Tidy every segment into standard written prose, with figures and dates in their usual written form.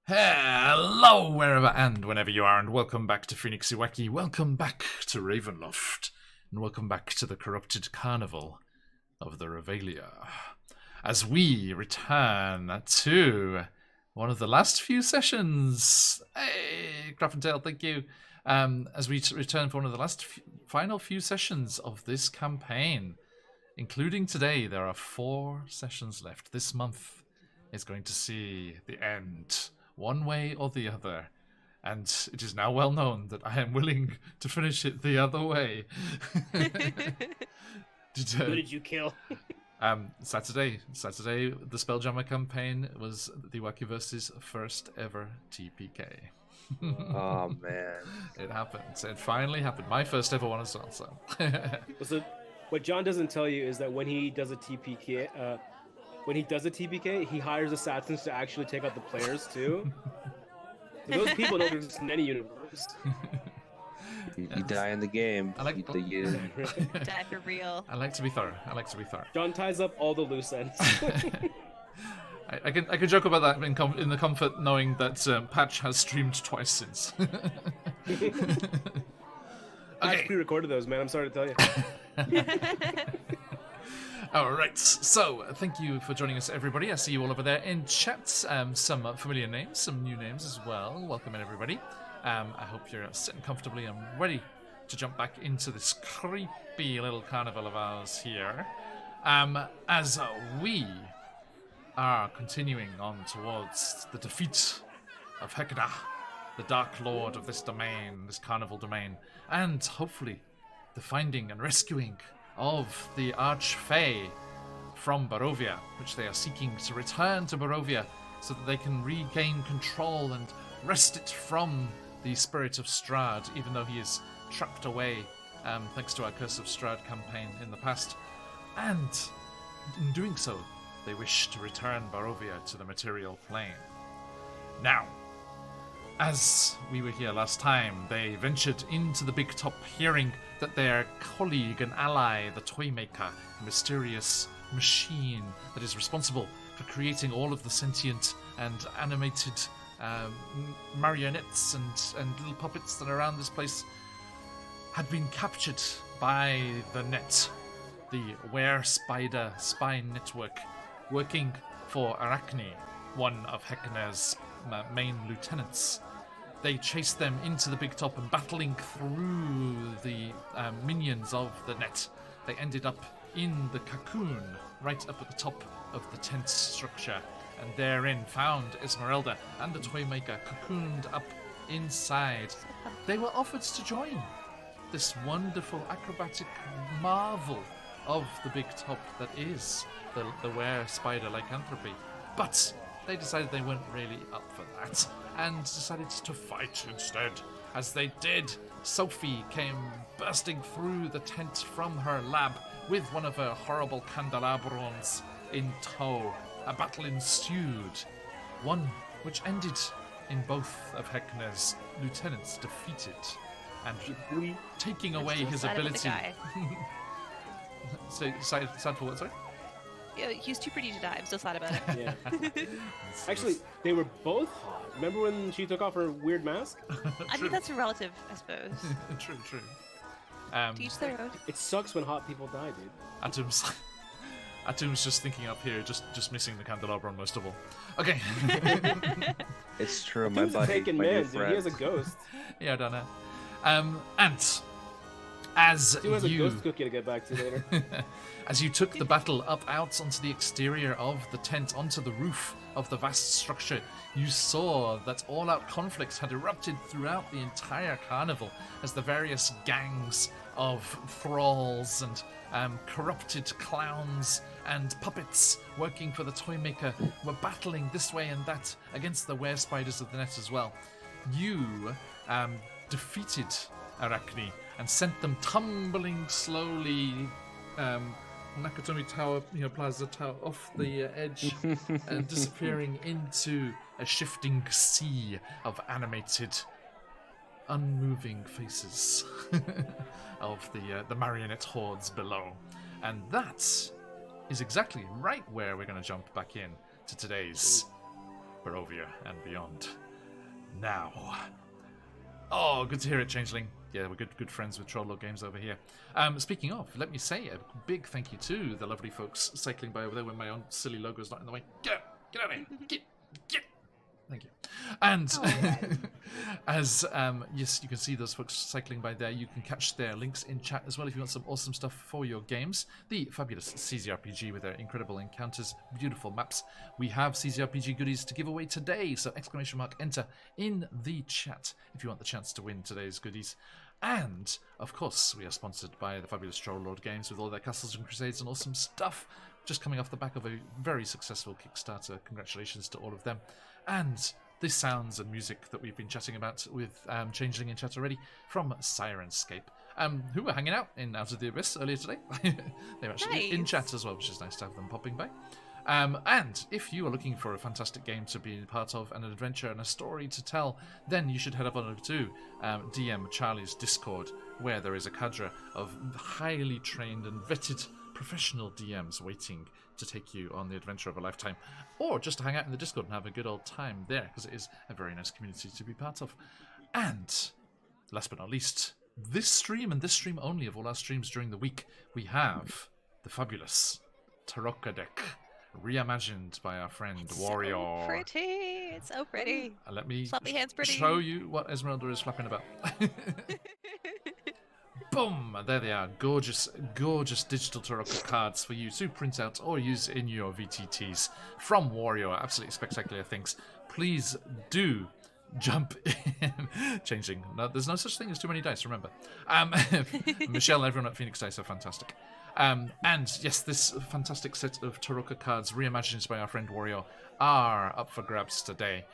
Hello, wherever and whenever you are, and welcome back to QuestJunkiesUK. Welcome back to Ravenloft, and welcome back to the corrupted carnival of the Revelia. As we return to one of the last few sessions, hey, Craftentail, thank you. As we return for one of the final few sessions of this campaign, including today, there are 4 sessions left. This month is going to see the end, one way or the other, and it is now well known that I am willing to finish it the other way. Who did you kill? Saturday, the Spelljammer campaign was the Wakiverse's first ever TPK. Oh man, it happened. It finally happened. My first ever one as well. So, what John doesn't tell you is that when he does a TPK, he hires assassins to actually take out the players too. So those people don't exist in any universe. you die in the game. I like die for real. I like to be thorough. John ties up all the loose ends. I can joke about that in the comfort knowing that Patch has streamed twice since. I pre-recorded those, man. I'm sorry to tell you. Alright, so thank you for joining us, everybody. I see you all over there in chat. Some familiar names, some new names as well. Welcome in, everybody. I hope you're sitting comfortably and ready to jump back into this creepy little carnival of ours here. As we are continuing on towards the defeat of Hekada, the Dark Lord of this domain, this carnival domain, and hopefully the finding and rescuing of the Archfey from Barovia, which they are seeking to return to Barovia so that they can regain control and wrest it from the Spirit of Strahd, even though he is trapped away thanks to our Curse of Strahd campaign in the past. And in doing so, they wish to return Barovia to the material plane. Now, as we were here last time, they ventured into the Big Top, hearing that their colleague and ally, the Toymaker, a mysterious machine that is responsible for creating all of the sentient and animated marionettes and little puppets that are around this place, had been captured by the Net, the Were-Spider spy network, working for Arachne, one of Hekner's main lieutenants. They chased them into the Big Top, and battling through the minions of the Net, they ended up in the cocoon, right up at the top of the tent structure, and therein found Esmeralda and the Toymaker cocooned up inside. They were offered to join this wonderful acrobatic marvel of the Big Top that is the Were-Spider lycanthropy, but they decided they weren't really up for that, and decided to fight instead. As they did, Sophie came bursting through the tent from her lab with one of her horrible candelabrons in tow. A battle ensued, one which ended in both of Hekner's lieutenants defeated, and taking away his ability. Sad for what, sorry? He's too pretty to die. I'm still sad about it. Yeah. Actually, they were both hot. Remember when she took off her weird mask? I mean, that's relative, I suppose. True. To each their own. It sucks when hot people die, dude. Atom's just thinking up here, just missing the candelabra most of all. Okay. It's true. He was a taken man, dude. He has a ghost. Yeah, I don't know. And as he has a ghost cookie to get back to later. As you took the battle up out onto the exterior of the tent, onto the roof of the vast structure, you saw that all-out conflicts had erupted throughout the entire carnival as the various gangs of thralls and corrupted clowns and puppets working for the Toymaker were battling this way and that against the Were-Spiders of the Net as well. You defeated Arachne and sent them tumbling slowly Nakatomi Tower, Plaza Tower, off the edge and disappearing into a shifting sea of animated, unmoving faces of the marionette hordes below. And that is exactly right where we're going to jump back in to today's Barovia and Beyond. Now. Oh, good to hear it, Changeling. Yeah, we're good friends with Troll Lord Games over here. Speaking of, let me say a big thank you to the lovely folks cycling by over there when my own silly logo's not in the way. Get out of here! Get! Thank you. And as yes, you can see those folks cycling by there. You can catch their links in chat as well if you want some awesome stuff for your games. The fabulous CZRPG with their incredible encounters, beautiful maps. We have CZRPG goodies to give away today, so ! Enter in the chat if you want the chance to win today's goodies. And of course, we are sponsored by the fabulous Troll Lord Games with all their Castles and Crusades and awesome stuff. Just coming off the back of a very successful Kickstarter. Congratulations to all of them. And the sounds and music that we've been chatting about with Changeling in chat already from Sirenscape, who were hanging out in Out of the Abyss earlier today. They were actually in chat as well, which is nice to have them popping by. And if you are looking for a fantastic game to be part of, and an adventure and a story to tell, then you should head up on over to DM Charlie's Discord, where there is a cadre of highly trained and vetted professional DMs waiting to take you on the adventure of a lifetime, or just to hang out in the Discord and have a good old time there, because it is a very nice community to be part of. And last but not least, this stream and this stream only of all our streams during the week, we have the fabulous Tarokka deck, reimagined by our friend Warrior. So pretty. It's so pretty. Let me Sloppy hands pretty. show you what Esmeralda is flapping about. Boom! There they are. Gorgeous, gorgeous digital Tarokka cards for you to print out or use in your VTTs from Warrior. Absolutely spectacular things. Please do jump in. Changing. No, there's no such thing as too many dice, remember. Michelle and everyone at Phoenix Dice are fantastic. And yes, this fantastic set of Tarokka cards, reimagined by our friend Warrior, are up for grabs today.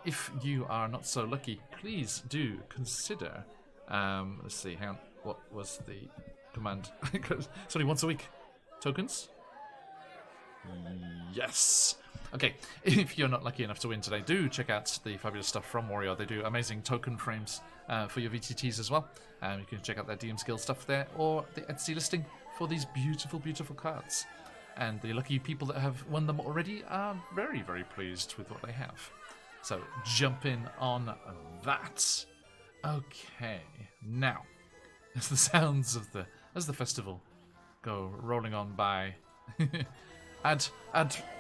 If you are not so lucky, please do consider... let's see, hang on. What was the command? It's only once a week. Tokens? Yes. Okay, if you're not lucky enough to win today, do check out the fabulous stuff from Warrior. They do amazing token frames for your VTTs as well. You can check out their DM skill stuff there, or the Etsy listing for these beautiful, beautiful cards. And the lucky people that have won them already are very, very pleased with what they have. So jump in on that. Okay, now, as the sounds of the festival go rolling on by, add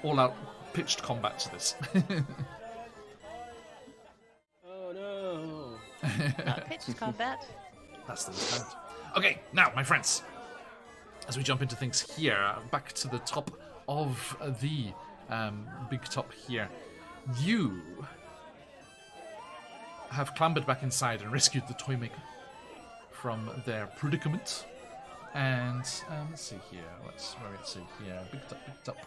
all-out pitched combat to this. Oh no! Not pitched combat. That's the sound. Okay, now, my friends, as we jump into things here, back to the top of the big top here, you have clambered back inside and rescued the toy maker from their predicament. And let's see here. Where it's here. Big top.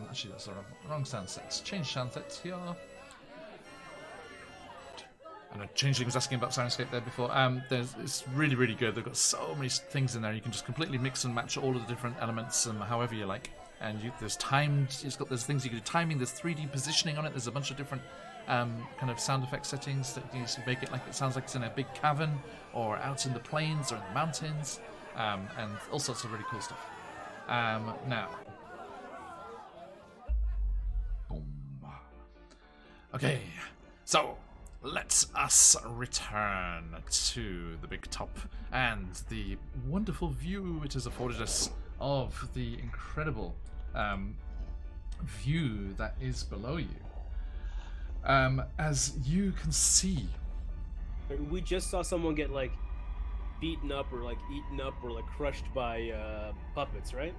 Actually, that's the wrong sound sets. Change sound sets here. I know Changeling was asking about Sirenscape there before. It's really, really good. They've got so many things in there. You can just completely mix and match all of the different elements however you like. And there's timed. There's things you can do timing. There's 3D positioning on it. There's a bunch of different kind of sound effect settings that you can make it like it sounds like it's in a big cavern or out in the plains or in the mountains, and all sorts of really cool stuff. Now, boom. Okay, so let us return to the big top and the wonderful view it has afforded us of the incredible view that is below you. As you can see, We just saw someone get like beaten up or like eaten up or like crushed by puppets, right?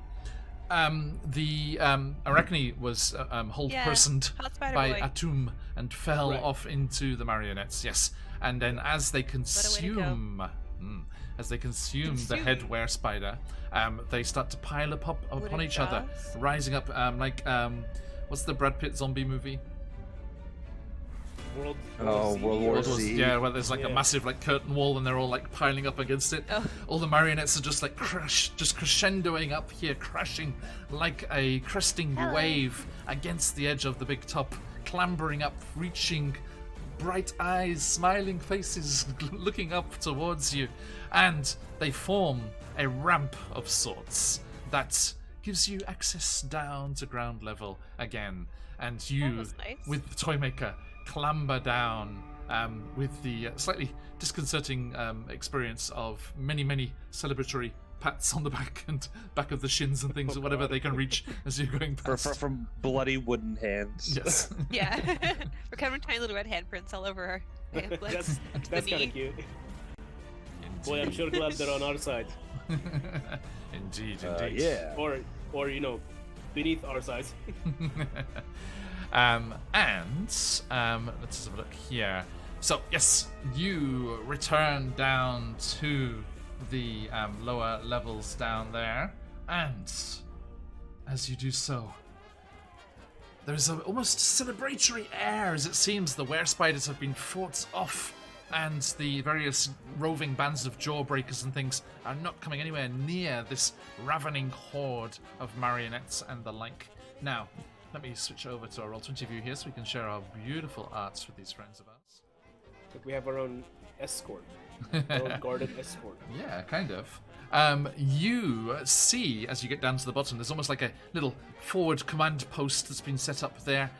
The Arachne was hold-personed hot spider by boy. Atum and fell Right. off into the marionettes. Yes, and then as they consume, the headwear spider, they start to pile up upon Wooden each other, jaws? rising up like what's the Brad Pitt zombie movie? World World War World War Z. Yeah, where there's like a Yeah. massive like curtain wall and they're all like piling up against it. Oh. All the marionettes are just like just crescendoing up here, crashing like a cresting Hello. wave against the edge of the big top, clambering up, reaching, bright eyes, smiling faces looking up towards you, and they form a ramp of sorts that gives you access down to ground level again, and you, was nice. with the Toymaker, clamber down with the slightly disconcerting experience of many celebratory pats on the back and back of the shins and things, or whatever they can reach as you're going past. From bloody wooden hands. Yes. Yeah. We're covering tiny little red handprints all over our pamphlets. That's the kind knee. of cute. Boy, I'm sure glad they're on our side. Indeed. Yeah. Or beneath our size. And let's have a look here. So yes, you return down to the lower levels down there, and as you do so, there's an almost celebratory air as it seems the were spiders have been fought off, and the various roving bands of jawbreakers and things are not coming anywhere near this ravening horde of marionettes and the like. Now, let me switch over to our Roll20 view here so we can share our beautiful arts with these friends of ours. Like we have our own escort. Our own guarded escort. Yeah, kind of. You see, as you get down to the bottom, there's almost like a little forward command post that's been set up there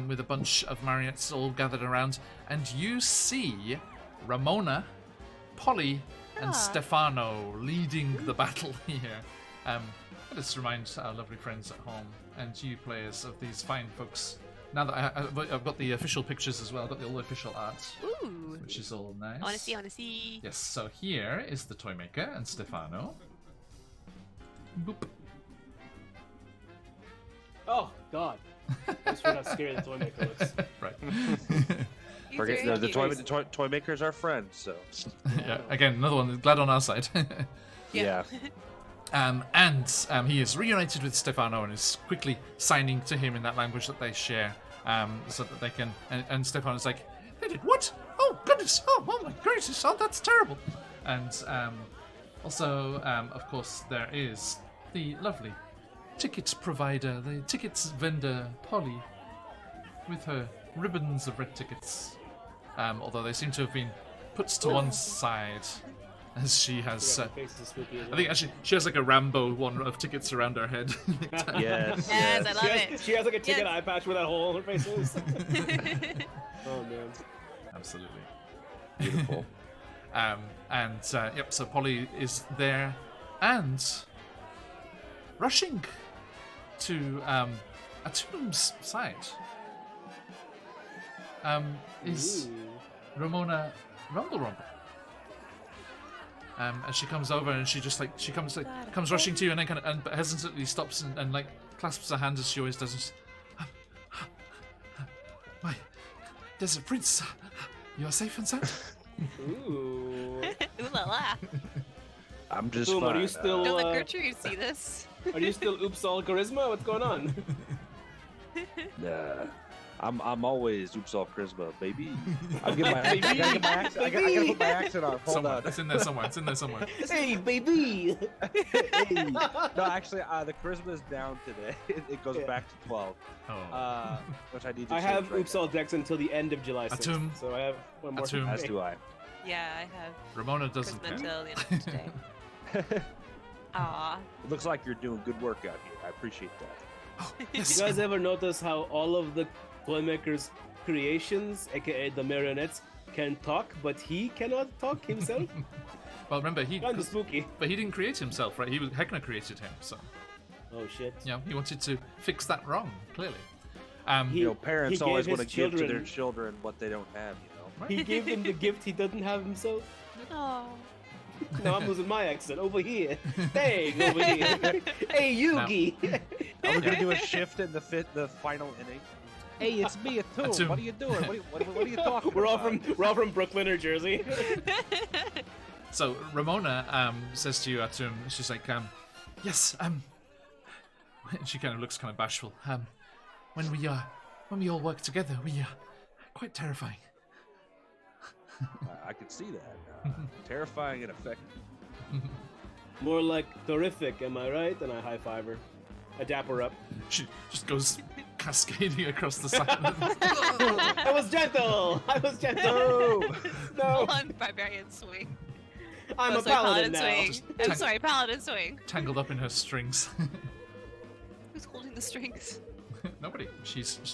with a bunch of marionettes all gathered around. And you see Ramona, Polly, and Stefano leading the battle here. Let us remind our lovely friends at home and you players of these fine folks. Now that I've got the official pictures as well, I've got all the official art, Ooh. which is all nice. I wanna see. Yes, so here is the Toymaker and Stefano. Boop. Oh God! That's how scary the Toymaker looks. Right. He's Forget very the cute. toy maker's our friend, so Yeah, again, another one glad on our side. yeah. And he is reunited with Stefano and is quickly signing to him in that language that they share, so that they can. And Stefano's like, "They did what? Oh goodness! Oh my gracious! Oh, that's terrible!" And also, of course, there is the lovely ticket provider, the tickets vendor, Polly, with her ribbons of red tickets. Although they seem to have been put to one side. As she has, Yeah, her face is spooky as I well. think actually she has like a Rambo one of tickets around her head. Yes. Yes, I love it. She has like a ticket Yes. eye patch where that hole in her face is. Oh man. Absolutely. Beautiful. Yep. So Polly is there, and rushing to Atum's side is Ooh. Ramona Rumble. And she comes over and she just like comes rushing to you and then kind of but hesitantly stops and like clasps her hand as she always does. My desert prince, you are safe and sound. Ooh. Ooh la la. I'm just Boom, fine. are you still? Don't let Gertrude see this. Are you still oops all charisma? What's going on? I'm always oops all charisma, baby. I gotta get my accent. I gotta put my accent on. Hold Somewhere. on. It's in there somewhere. It's in there somewhere. Hey, baby. Hey. No, actually, the charisma is down today. It goes Yeah. back to 12. Oh. Which I need to I change have right oops all decks until the end of July 6th, Atum. so I have one more. Atum. now. As do I. Yeah, I have Ramona doesn't charisma care. till the end of today. Aw. It looks like you're doing good work out here. I appreciate that. Yes. You guys ever notice how all of the Toymaker's creations, aka the marionettes, can talk, but he cannot talk himself? Well, remember he Kinda spooky. but he didn't create himself, right? Heckner created him, so Oh shit. yeah, he wanted to fix that wrong, clearly. He- You know, parents he always gave want to his give to their children- children what they don't have, you know. Right? He gave him the gift he doesn't have himself. Oh. No, I'm losing my accent. Over here. Hey, over here. Hey, Yugi. Are we gonna do a shift in the final inning? Hey, it's me, Atum. Atum. What are you doing? What are you talking We're all about? from Brooklyn or Jersey. So Ramona says to you, Atum, she's like, yes, she kind of looks kind of bashful. When we all work together, we are quite terrifying. I can see that. Terrifying and effective. More like terrific, am I right? And I high five her. I dap her up. She just goes cascading across the side. I was gentle. I was gentle. No, On barbarian swing. I'm Oh, a sorry, paladin now. swing. Just I'm tank- sorry, paladin swing. Tangled up in her strings. the strings? Nobody.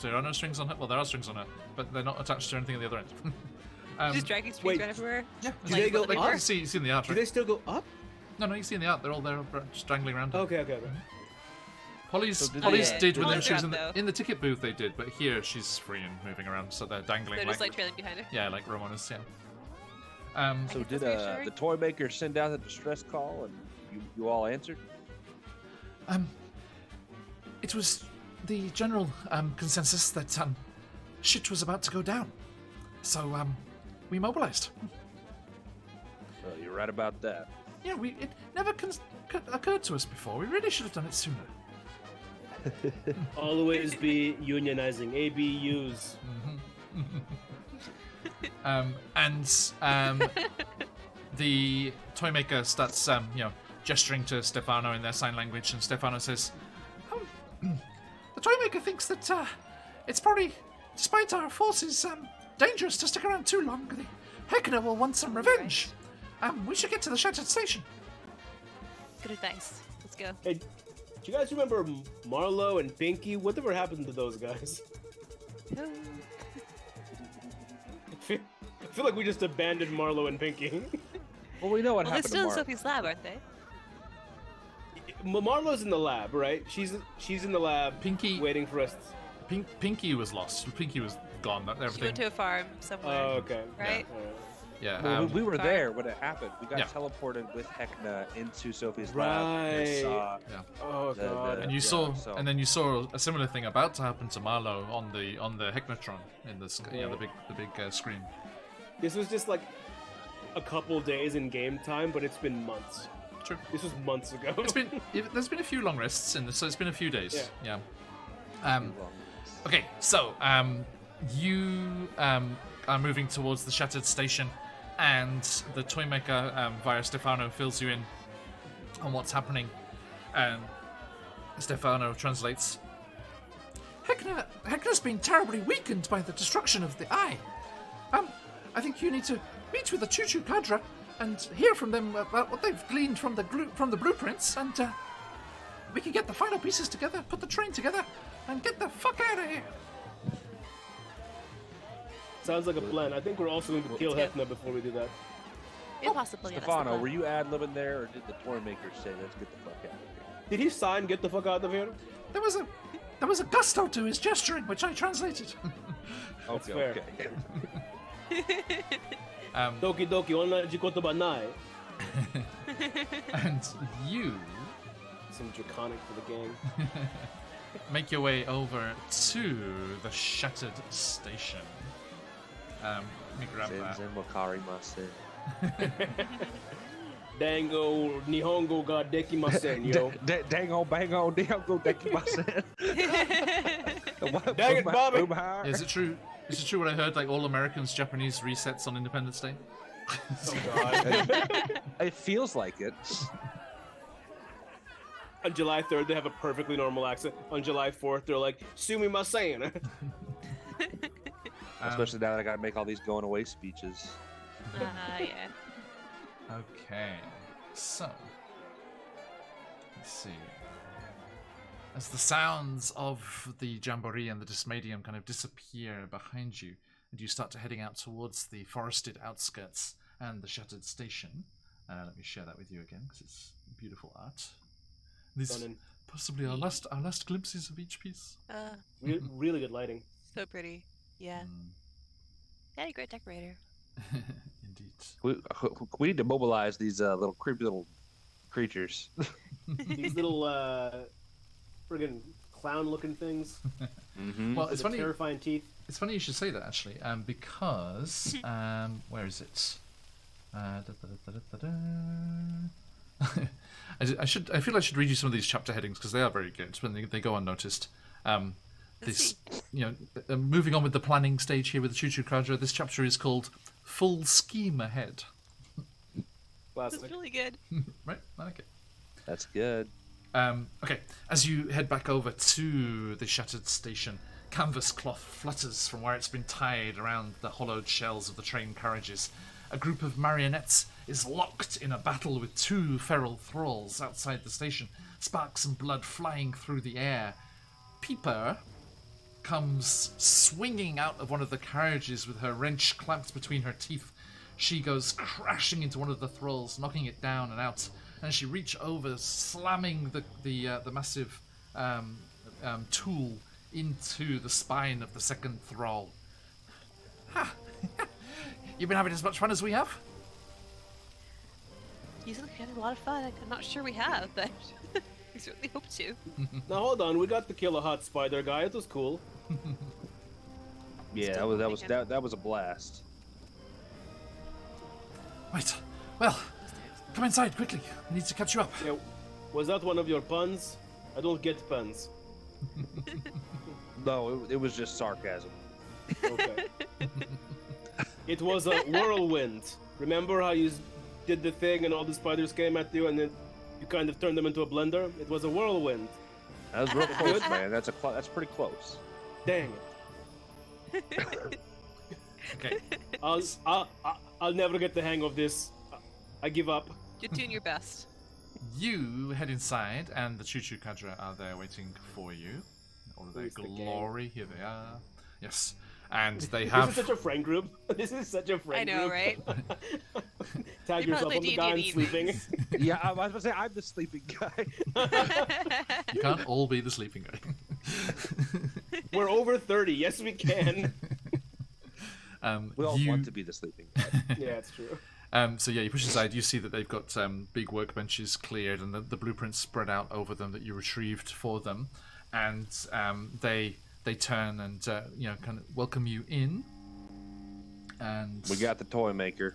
There are no strings on her. Well, there are strings on her, but they're not attached to anything at the other end. Just dragging strings wait. around everywhere? Yeah. Do they go like up? You see in the art, Do right? they still go up? No, you see in the art. They're all there, just dangling around. her. Okay. Polly's So did Polly's they- did when Polly's she was around, in the ticket booth. They did, but here she's free and moving around, so they're dangling They're just like trailing behind her. yeah, like Ramona's. Yeah. So guess did that's reassuring. the toy maker send out a distress call and you all answered? It was the general consensus that shit was about to go down, so we mobilized. Well, you're right about that. Yeah, it never occurred to us before. We really should have done it sooner. Always be unionizing. ABUs. The toy maker starts, gesturing to Stefano in their sign language, and Stefano says, "The toy maker thinks that it's probably, despite our forces, dangerous to stick around too long. The Heckner will want some revenge. We should get to the shattered station." Good advice. Let's go. Hey, do you guys remember Marlo and Pinky? Whatever happened to those guys? I feel like we just abandoned Marlo and Pinky. Well, we know what Well, they're happened still in to Mark. Sophie's lab, aren't they? Marlo's in the lab, right? She's in the lab, Pinky- waiting for us. Pinky was lost. Pinky was gone. She Everything. went to a farm somewhere. Oh, okay. Right? Alright. Yeah. Well, we were Sorry. there when it happened. We got Yeah. teleported with Heckna into Sophie's lab. Right. And saw Oh The- god. And you Yeah, saw, so- and then you saw a similar thing about to happen to Marlo on the Hypnotron in the the big screen. This was just like a couple days in game time, but it's been months. True. This was months ago. There's been a few long rests in this, so it's been a few days. Yeah. well, Okay, so you are moving towards the shattered station, and the toy maker via Stefano fills you in on what's happening. Stefano translates. Heckner's been terribly weakened by the destruction of the eye. I think you need to meet with the Choo-Choo Cadre and hear from them about what they've gleaned from the blueprints, and we can get the final pieces together, put the train together, and get the fuck out of here. Sounds like a plan. I think we're also going to kill Let's go. Hefner before we do that. Impossible. Stefano, were you ad-libbing there, or did the toy maker say, let's get the fuck out of here? Did he sign "Get the fuck out of here"? There was a gusto to his gesturing, which I translated. Okay, fair. okay. Doki doki, onna jikotoba nai. And you Some draconic for the game. make your way over to the shattered station. Let me grab that. Zenzen Wakari Masen. Dango Nihongo ga dekimasen, yo. Dango bango dango dekimasen. Dang it, Bobby. Yeah, is it true? Is it true what I heard? Like all Americans, Japanese resets on Independence Day. Oh god. It feels like it. On July 3rd, they have a perfectly normal accent. On July 4th, they're like, "Sumimasen." Especially now that I gotta make all these going away speeches. Yeah. Okay, so let's see. As the sounds of the Jamboree and the Dysmadium kind of disappear behind you, and you start to heading out towards the forested outskirts and the shattered station. Let me share that with you again because it's beautiful art. These Stunning. possibly our last glimpses of each piece. Really good lighting. So pretty. Yeah. Yeah, a great decorator. Indeed. We need to mobilize these little creepy little creatures. These little friggin' clown-looking things Well, with it's the funny. terrifying teeth. It's funny you should say that actually, because where is it? I feel I should read you some of these chapter headings because they are very good when they go unnoticed. This, moving on with the planning stage here with the Choo-Choo Cadre. This chapter is called "Full Scheme Ahead." Classic. That's really good. Right, I like it. That's good. Okay, as you head back over to the shattered station, canvas cloth flutters from where it's been tied around the hollowed shells of the train carriages. A group of marionettes is locked in a battle with two feral thralls outside the station, sparks and blood flying through the air. Peeper comes swinging out of one of the carriages with her wrench clamped between her teeth. She goes crashing into one of the thralls, knocking it down and out. And she reach over, slamming the massive tool into the spine of the second thrall. Ha! You've been having as much fun as we have? You seem like you're having a lot of fun. I'm not sure we have, but we certainly hope to. Now hold on, we got to kill a hot spider guy. It was cool. Yeah, Still that was a blast. Right. Well, come inside quickly. I need to catch you up. Yeah, was that one of your puns? I don't get puns. No, it was just sarcasm. Okay. It was a whirlwind. Remember how you did the thing and all the spiders came at you and then you kind of turned them into a blender? It was a whirlwind. That was real close, man. That's pretty close. Dang it. Okay. I'll never get the hang of this. I give up. You're doing your best. You head inside, and the Choo Choo Cadre are there waiting for you. All of their Who's the gang? glory. Here they are. Yes. And they This have. is such a friend group. This is such a friend I know, group. right? Tag You yourself probably on the guy D&D. sleeping. Yeah, I was about to say I'm the sleeping guy. You can't all be the sleeping guy. We're over 30. Yes, we can. We all you- want to be the sleeping guy. Yeah, it's true. So yeah, you push inside. You see that they've got big workbenches cleared, and the blueprints spread out over them that you retrieved for them, and they turn and kind of welcome you in. And We got the toy maker.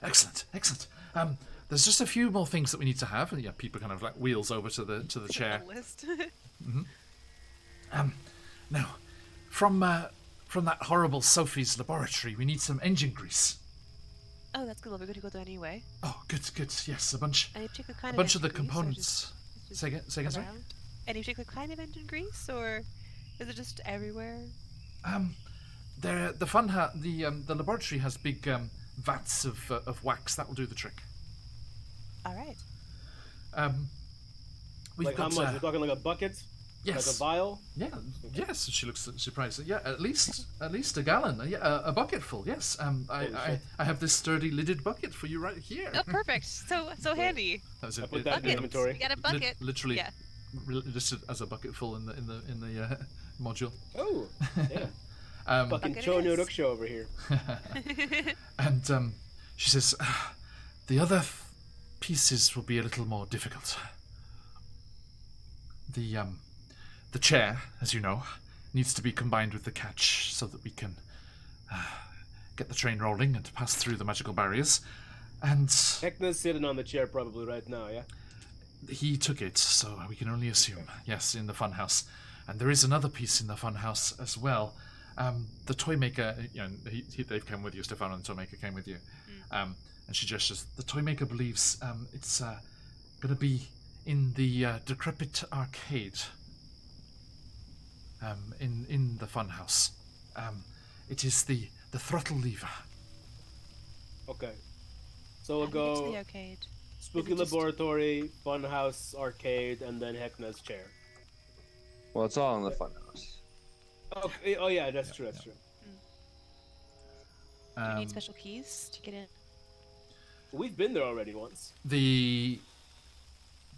excellent. There's just a few more things that we need to have, and yeah, people kind of like wheels over to the chair. List. Now, from that horrible Sophie's laboratory, we need some engine grease. Oh, that's good. Well, we're going to go there anyway. Oh, good. Yes, a bunch Any particular kind of engine the grease, or components. just Say again, sorry. around? Any particular kind of engine grease, or is it just everywhere? The laboratory has big vats of wax that will do the trick. All right. We've Like got how much? We're talking like a bucket? yes, Like a vial? yeah, yes. She looks surprised. Yeah, at least a gallon. Yeah, a bucket full. Yes. I have this sturdy lidded bucket for you right here. Oh, perfect. So handy. That was I it. put that in Bucket. inventory. We got a bucket. Literally Yeah. listed as a bucket full in the module. Oh, yeah. Fucking Bucket Cho it is. Nuruk show over here. And she says, the other pieces will be a little more difficult. The chair, as you know, needs to be combined with the catch so that we can get the train rolling and pass through the magical barriers. And Hecna's sitting on the chair probably right now, yeah? he took it, so we can only assume. Yes, in the funhouse. And there is another piece in the funhouse as well. The toy maker, they've come with you, Stefano, and the toy maker came with you. And she gestures. The toy maker believes it's going to be in the decrepit arcade in the funhouse. It is the throttle lever. Okay. So we'll How do we get to the go arcade. Spooky Is it just- Laboratory, Funhouse, Arcade, and then Hecna's chair. Well, it's all in the funhouse. Okay. Oh yeah, that's true. That's true. Do you Um, need special keys to get in? We've been there already once. the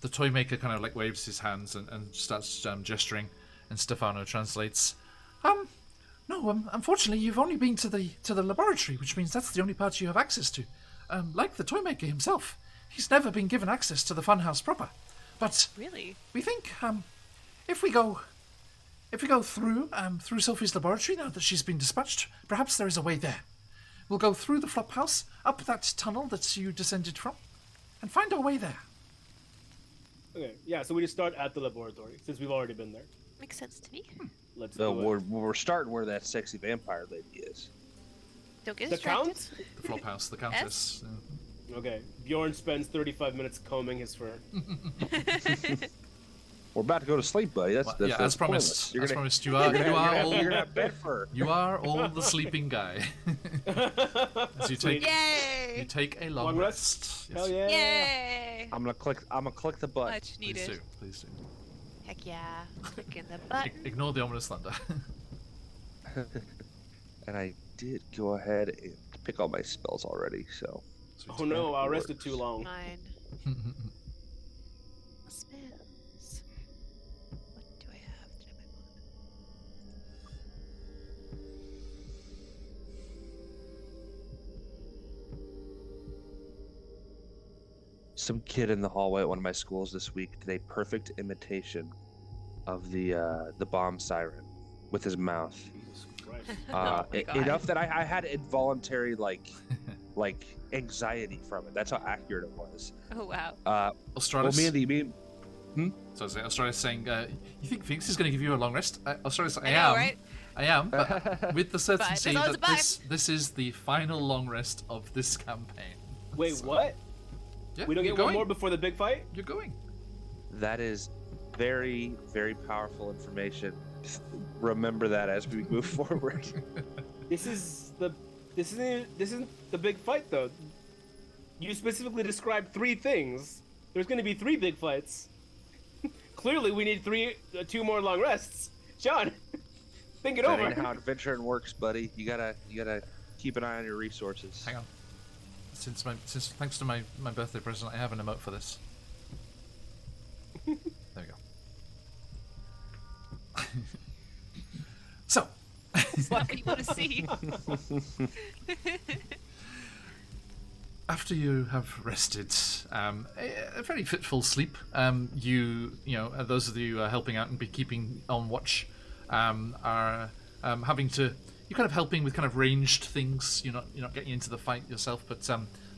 toy maker kind of like waves his hands and starts gesturing, and Stefano translates. No, unfortunately, you've only been to the laboratory, which means that's the only part you have access to. Like the toy maker himself, he's never been given access to the funhouse proper. But Really? we think if we go through Sophie's laboratory now that she's been dispatched, perhaps there is a way there. We'll go through the flop house, up that tunnel that you descended from, and find our way there. Okay. Yeah. So we just start at the laboratory since we've already been there. Makes sense to me. Let's So do it. we're starting where that sexy vampire lady is. Don't get The distracted. Count? The flop house, the countess. Okay. Bjorn spends 35 minutes combing his fur. We're about to go to sleep, buddy. That's Yeah, as pointless. promised. You're As gonna, promised, you're gonna you have bed fur. are all the sleeping guy. As you take Yay! a long, Long rest. rest? Hell yeah. Yay! I'm gonna click the button. Much Please needed. do. Please do. Heck yeah. Kick in the butt. Ignore the ominous thunder. And I did go ahead and pick all my spells already, so. Oh no, I rested too long. Mine. Spells. What do I have? Did I have Some kid in the hallway at one of my schools this week did a perfect imitation of the bomb siren with his mouth. Jesus Christ. Oh my God. Enough that I had involuntary like anxiety from it. That's how accurate it was. Oh wow. Australis. Well, So Australis saying, you think Phoenix is going to give you a long rest? Australis, I know, right? I am, but with the certainty But that this is the final long rest of this campaign. Wait, So, what? Yeah, We don't you're get one going. more before the big fight? You're going. That is very, very powerful information. Remember that as we move forward. This isn't the big fight though. You specifically described 3 things. There's going to be 3 big fights. Clearly, we need 2 more long rests. John, think it That over. ain't how adventuring works, buddy. You gotta keep an eye on your resources. Hang on. Since thanks to my birthday present, I have an emote for this. There we go. So, What do you want to see? after you have rested, a very fitful sleep, you know, those of you helping out and be keeping on watch, are having to. You're kind of helping with kind of ranged things. You're not getting into the fight yourself, but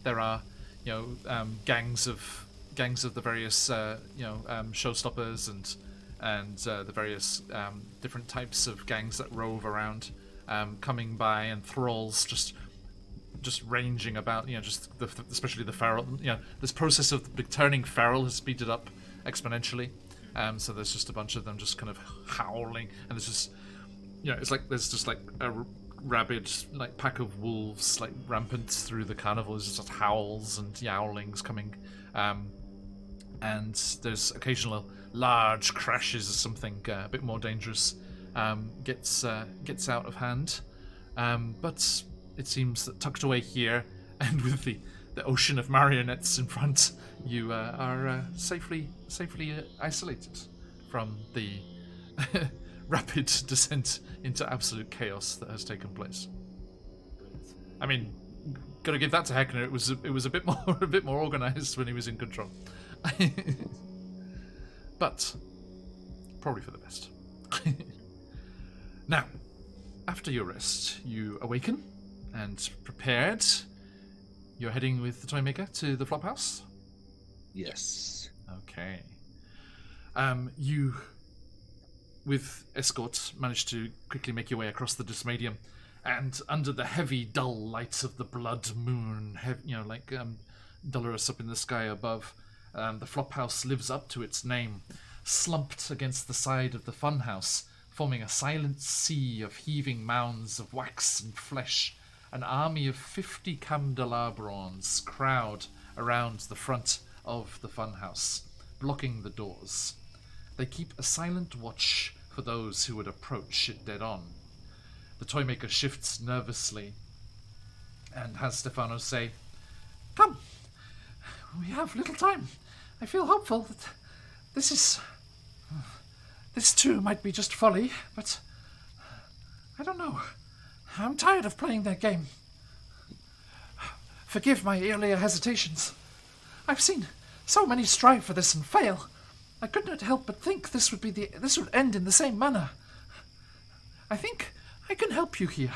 there are, you know, gangs of the various showstoppers and the various different types of gangs that rove around, coming by, and thralls just ranging about. You know, just especially the feral. You know, this process of turning feral has speeded up exponentially. So there's just a bunch of them just kind of howling, and there's just. You know, it's like there's just like a rabid like pack of wolves like rampant through the carnival. There's just howls and yowlings coming, and there's occasional large crashes as something a bit more dangerous gets out of hand. But it seems that tucked away here, and with the ocean of marionettes in front, you are safely isolated from the rapid descent into absolute chaos that has taken place. I mean, gotta give that to Heckner. It was a bit more organized when he was in control, but probably for the best. Now, after your rest, you awaken and prepared. You're heading with the Toymaker to the Flophouse? Yes. Okay. You, with escort, managed to quickly make your way across the Dismadium, and under the heavy, dull lights of the blood moon, dolorous up in the sky above, the Flophouse lives up to its name, slumped against the side of the funhouse, forming a silent sea of heaving mounds of wax and flesh. An army of 50 candelabrons crowd around the front of the funhouse, blocking the doors. They keep a silent watch for those who would approach it dead on. The Toymaker shifts nervously and has Stefano say, "Come, we have little time. I feel hopeful that this too might be just folly, but I don't know. I'm tired of playing that game. Forgive my earlier hesitations. I've seen so many strive for this and fail. I could not help but think this would end in the same manner. I think I can help you here."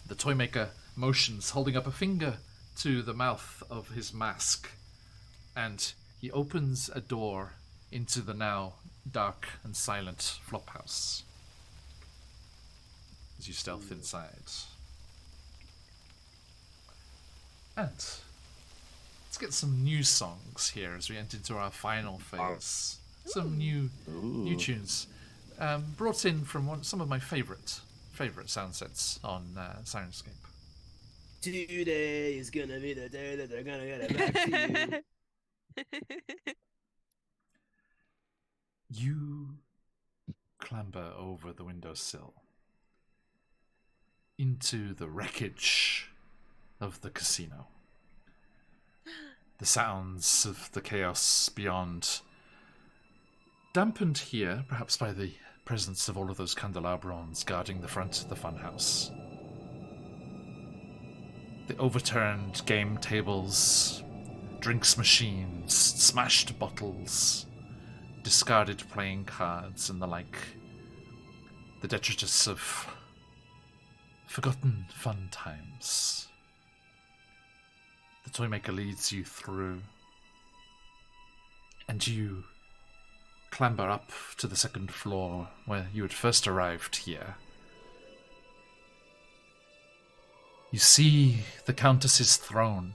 The Toymaker motions, holding up a finger to the mouth of his mask, and he opens a door into the now dark and silent Flophouse. As you stealth inside. And let's get some new songs here as we enter into our final phase. Some new tunes, brought in from some of my favorite sound sets on Sirenscape. Today is gonna be the day that they're gonna get it back to you. You clamber over the windowsill into the wreckage of the casino. The sounds of the chaos beyond, dampened here, perhaps by the presence of all of those candelabrons guarding the front of the funhouse. The overturned game tables, drinks machines, smashed bottles, discarded playing cards, and the like. The detritus of forgotten fun times. The Toymaker leads you through, and you clamber up to the second floor where you had first arrived here. You see the Countess's throne.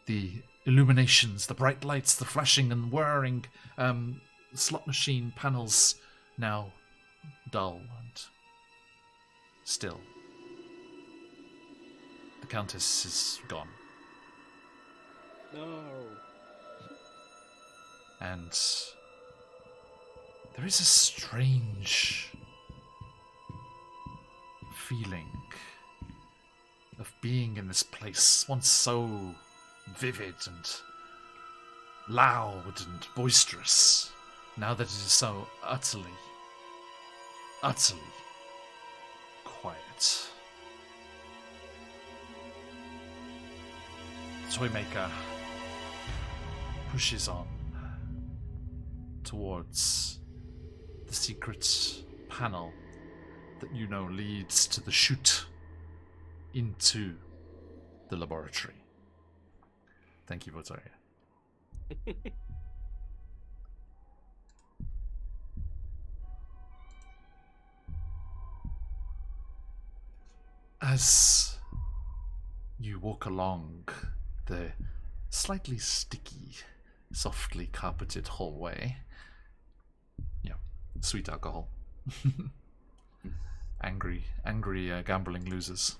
The illuminations, the bright lights, the flashing and whirring slot machine panels now dull and still. The Countess is gone. No. And there is a strange feeling of being in this place, once so vivid and loud and boisterous, now that it is so utterly quiet. The Toymaker pushes on towards the secret panel that you know leads to the chute into the laboratory. Thank you, Votaria. As you walk along the slightly sticky, softly carpeted hallway, sweet alcohol. angry gambling losers.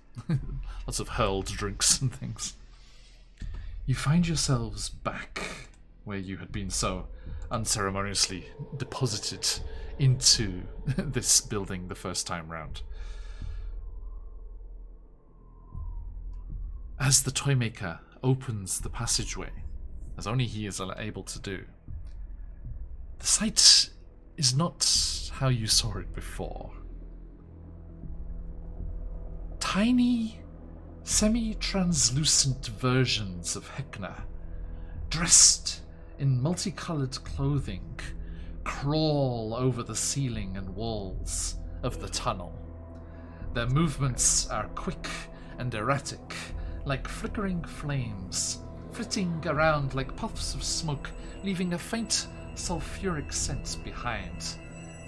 Lots of hurled drinks and things. You find yourselves back where you had been so unceremoniously deposited into this building the first time round. As the Toymaker opens the passageway, as only he is able to do, the sight is not how you saw it before. Tiny, semi-translucent versions of Hecna, dressed in multicolored clothing, crawl over the ceiling and walls of the tunnel. Their movements are quick and erratic, like flickering flames, flitting around like puffs of smoke, leaving a faint sulfuric scent behind.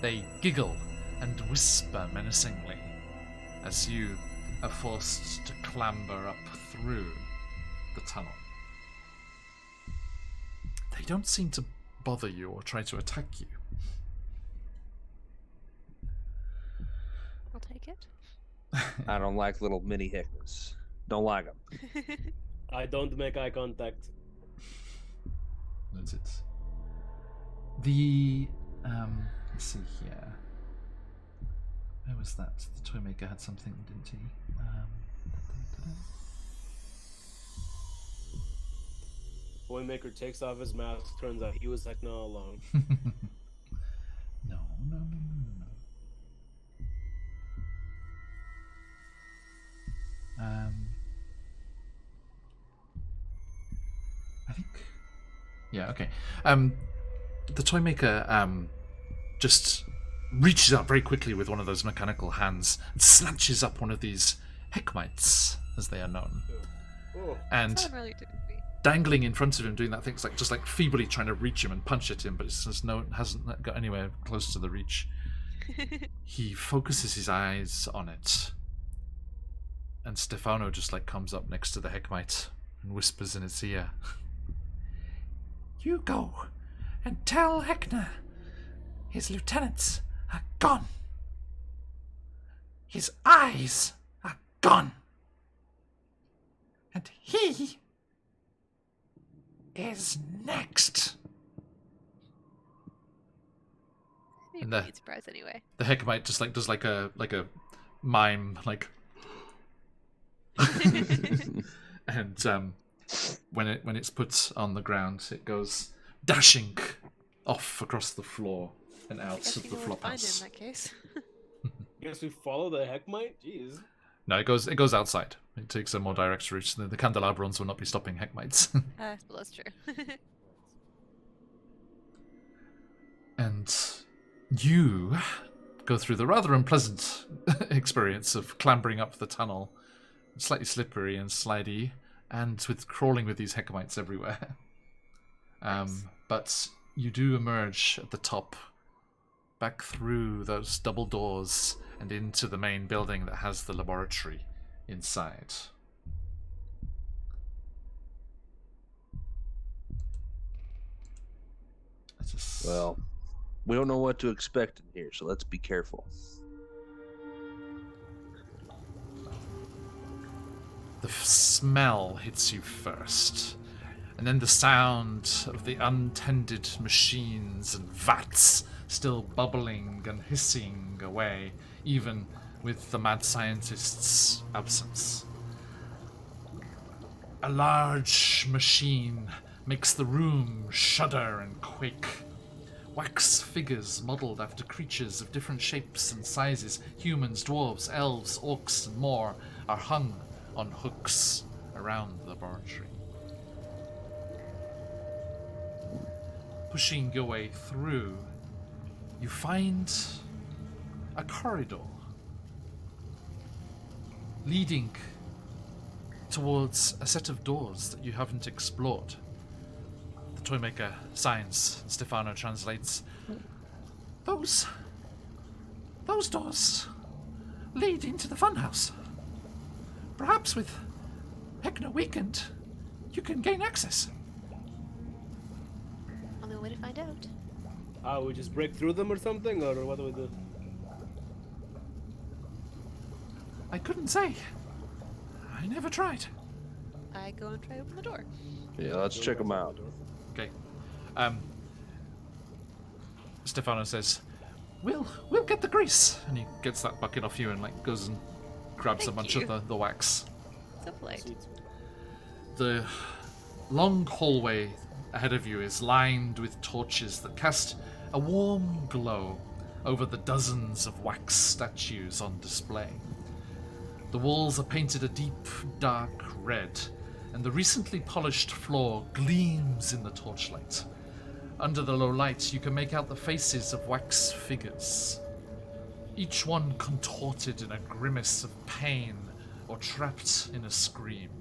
They giggle and whisper menacingly as you are forced to clamber up through the tunnel. They don't seem to bother you or try to attack you. I'll take it. I don't like little mini hickers. Don't like them. I don't make eye contact. That's it. The let's see here. Where was that? The Toymaker had something, didn't he? Toymaker takes off his mask. Turns out he was Hecna all along. No. I think. Yeah. Okay. The Toymaker just reaches out very quickly with one of those mechanical hands and snatches up one of these Heckmites, as they are known, Oh. and Someone really didn't be. dangling in front of him, doing that thing, like just like feebly trying to reach him and punch at him, but it's just hasn't got anywhere close to the reach. He focuses his eyes on it, and Stefano just like comes up next to the Heckmite and whispers in its ear, "You go and tell Hecna his lieutenants are gone. His eyes are gone. And he is next." And wouldn't be surprised anyway. the Hekmite just does like a mime, like, and when it's put on the ground, it goes dashing off across the floor and I out guess of we the know where to find him flophouse. in that case. Guess we follow the Heckmite? Jeez. No, it goes outside. It takes a more direct route. The Candelabrons will not be stopping Heckmites. Well, that's true. And you go through the rather unpleasant experience of clambering up the tunnel, slightly slippery and slidey, and with crawling with these Heckmites everywhere. Nice. But you do emerge at the top, back through those double doors and into the main building that has the laboratory inside. Well, we don't know what to expect in here, so let's be careful. The smell hits you first, and then the sound of the untended machines and vats still bubbling and hissing away, even with the mad scientist's absence. A large machine makes the room shudder and quake. Wax figures modelled after creatures of different shapes and sizes, humans, dwarves, elves, orcs, and more, are hung on hooks around the laboratory. Pushing your way through, you find a corridor leading towards a set of doors that you haven't explored. The toymaker signs, and Stefano translates. Those doors lead into the funhouse. Perhaps with Hecna weakened, you can gain access. Only way to find out. We just break through them or something, or what do we do? I couldn't say. I never tried. I go and try to open the door. Yeah, let's check them out. Okay. Stefano says, We'll get the grease. And he gets that bucket off you and goes and grabs a Thank bunch you. of the wax. So polite. Sweet. The long hallway ahead of you is lined with torches that cast a warm glow over the dozens of wax statues on display. The walls are painted a deep, dark red, and the recently polished floor gleams in the torchlight. Under the low light, you can make out the faces of wax figures, each one contorted in a grimace of pain or trapped in a scream.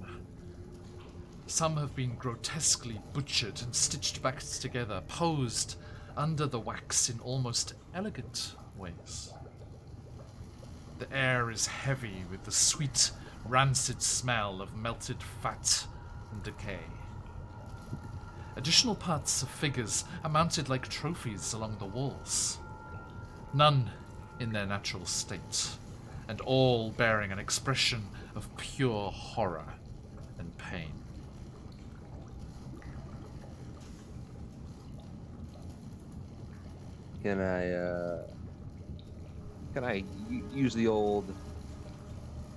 Some have been grotesquely butchered and stitched back together, posed under the wax in almost elegant ways. The air is heavy with the sweet, rancid smell of melted fat and decay. Additional parts of figures are mounted like trophies along the walls. None in their natural state, and all bearing an expression of pure horror and pain. Can I use the old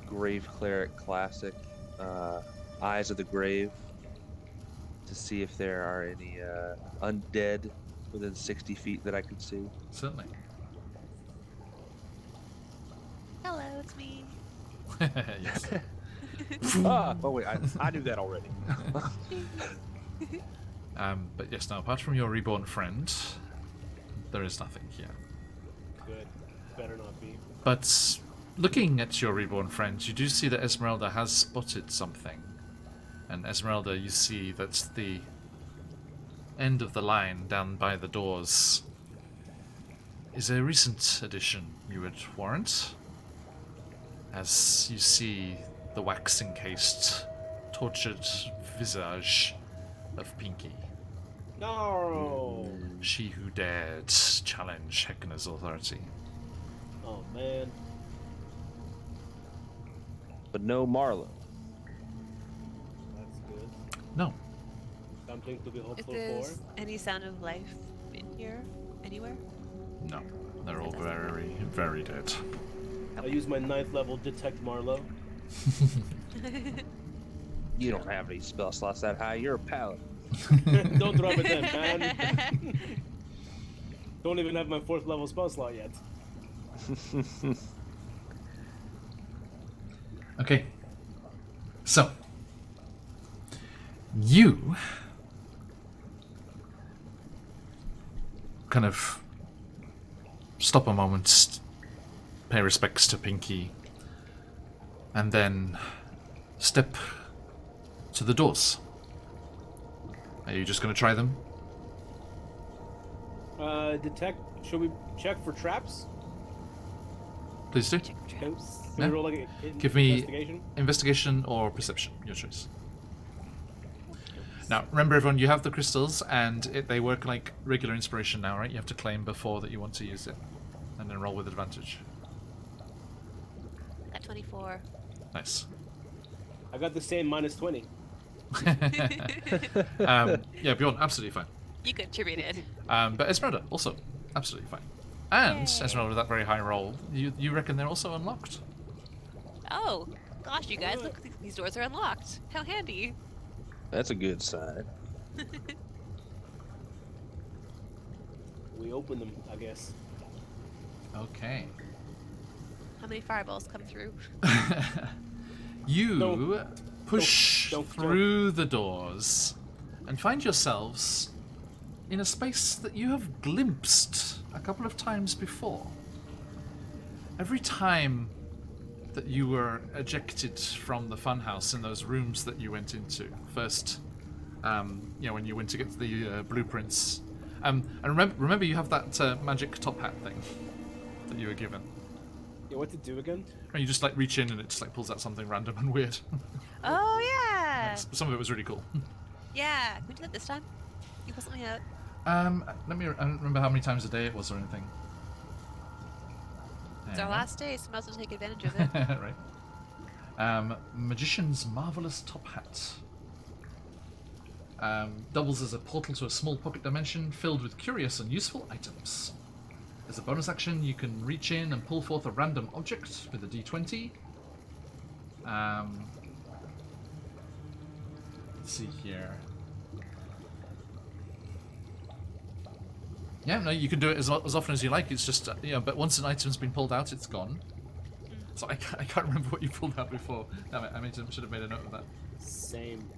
Grave Cleric classic, Eyes of the Grave, to see if there are any undead within 60 feet that I could see? Certainly. Hello, it's me. Yes. Oh wait, I knew that already. But yes, now apart from your reborn friend, there is nothing here. Good. Better not be. But looking at your reborn friend, you do see that Esmeralda has spotted something. And Esmeralda, you see that the end of the line down by the doors is a recent addition, you would warrant. As you see the wax-encased, tortured visage of Pinky. No. She who dared challenge Hecna's authority. Oh man. But no Marlowe. That's good. No. Something to be Is hopeful there for. any sound of life in here? Anywhere? No. They're all very, very dead. I use my 9th level Detect Marlowe. You don't have any spell slots that high. You're a paladin. Don't drop it then, man. Don't even have my 4th level spell slot yet. Okay. So, you kind of stop a moment, pay respects to Pinky, and then step to the doors. Are you just going to try them? Detect. Should we check for traps? Please do. Can Yeah. we roll like Give me investigation? investigation or perception, your choice. Now, remember everyone, you have the crystals, and they work like regular inspiration now, right? You have to claim before that you want to use it, and then roll with advantage. Got 24. Nice. I got the same -20. Yeah, Bjorn, absolutely fine. You contributed. But Esmeralda, also absolutely fine. And Yay. Esmeralda, with that very high roll, you reckon they're also unlocked? Oh, gosh, you guys, look, these doors are unlocked. How handy. That's a good sign. We open them, I guess. Okay. How many fireballs come through? You Don't- push don't- through the doors and find yourselves in a space that you have glimpsed a couple of times before. Every time that you were ejected from the funhouse in those rooms that you went into, first, when you went to get the blueprints. And remember you have that magic top hat thing that you were given. Yeah, what to do again? And you just like reach in and it just like pulls out something random and weird. Oh, yeah. Some of it was really cool. Yeah. Can we do that this time? You pull something out. I don't remember how many times a day it was or anything. It's our last day, so might as well take advantage of it. Right. Magician's Marvelous Top Hat. Doubles as a portal to a small pocket dimension filled with curious and useful items. As a bonus action, you can reach in and pull forth a random object with a d20. Let's see here. Yeah, no, you can do it as often as you like. It's just, but once an item's been pulled out, it's gone. So I can't remember what you pulled out before. Damn it, should have made a note of that. Same.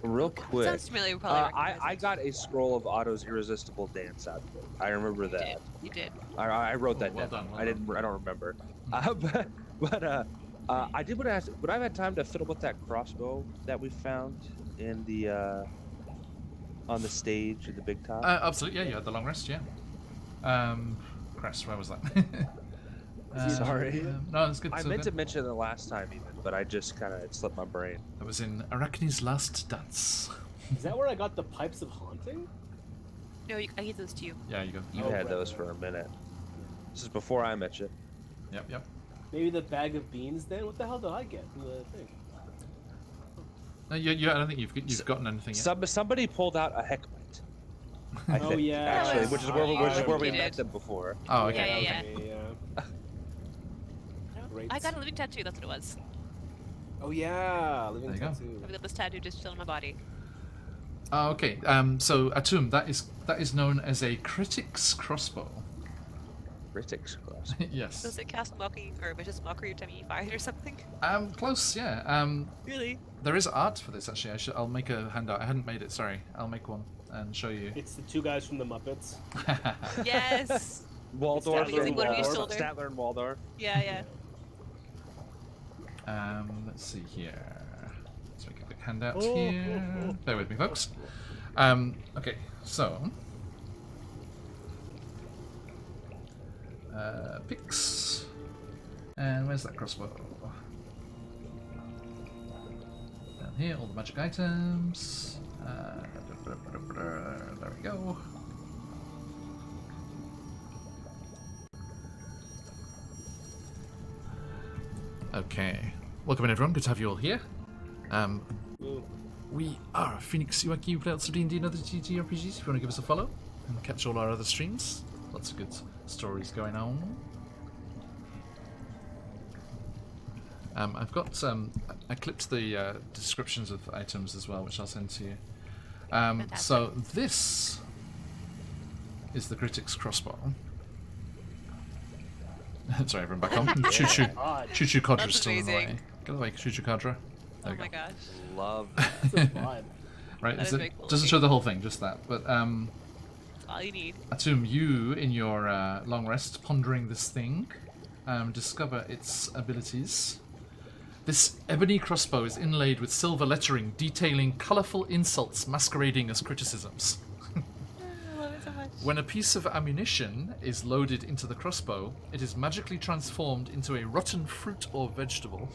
Real quick, Sounds familiar, we probably recognize I it. got a scroll of Otto's irresistible dance out of it. I remember that. You did. I wrote that well down. done, well I didn't. I don't remember. I did want to ask. Would I have had time to fiddle with that crossbow that we found in the on the stage at the big top? Absolutely, yeah, you had the long rest, yeah. Crest, where was that? Sorry. No, it's good. I so meant good. to mention it the last time even, but I just kind of slipped my brain. That was in Arachne's Last Dance. Is that where I got the pipes of haunting? No, I gave those to you. Yeah, you go. You Oh, had right, those right. for a minute. This is before I met you. Yep. Maybe the bag of beans then? What the hell did I get from the thing? No, I don't think you've gotten anything yet. Somebody pulled out a heckmate. I Oh, think, yeah. actually, which is where we You met did. them before. Oh, okay. Yeah. Great. I got a living tattoo, that's what it was. Oh yeah, living There you go. tattoo. I've got this tattoo just chilling on my body. Oh, okay. So Atum, that is known as a critic's crossbow. Critics cross. Yes. Does it cast mocking or vicious mockery every time you fire or something? Close. Yeah. Really? There is art for this actually. I'll make a handout. I hadn't made it. Sorry. I'll make one and show you. It's the two guys from the Muppets. Yes! Waldorf Statler and one on your Waldorf. shoulder. Statler and Waldorf. Yeah. Let's see here. Let's make a quick handout Oh, here. oh, oh. Bear with me, folks. Okay, so picks, and where's that crossbow? Down here, all the magic items. There we go. Okay. Welcome in, everyone. Good to have you all here. Ooh. We are Phoenix UK. We play lots of D&D and other TTRPGs. If you want to give us a follow and catch all our other streams, lots of good stories going on. I've got I clipped the descriptions of items as well, which I'll send to you. So this is the critic's crossbow. Sorry, everyone, back on. Choo-choo. Choo-choo Codra's still in the way. Get away, Choo-choo Codra. There Oh we my go. gosh. Love That's a vibe. Right, That is very cool doesn't looking. show the whole thing, just that. But That's all you need. Atum, you, in your long rest, pondering this thing, discover its abilities. This ebony crossbow is inlaid with silver lettering detailing colourful insults masquerading as criticisms. I love it so much. When a piece of ammunition is loaded into the crossbow, it is magically transformed into a rotten fruit or vegetable,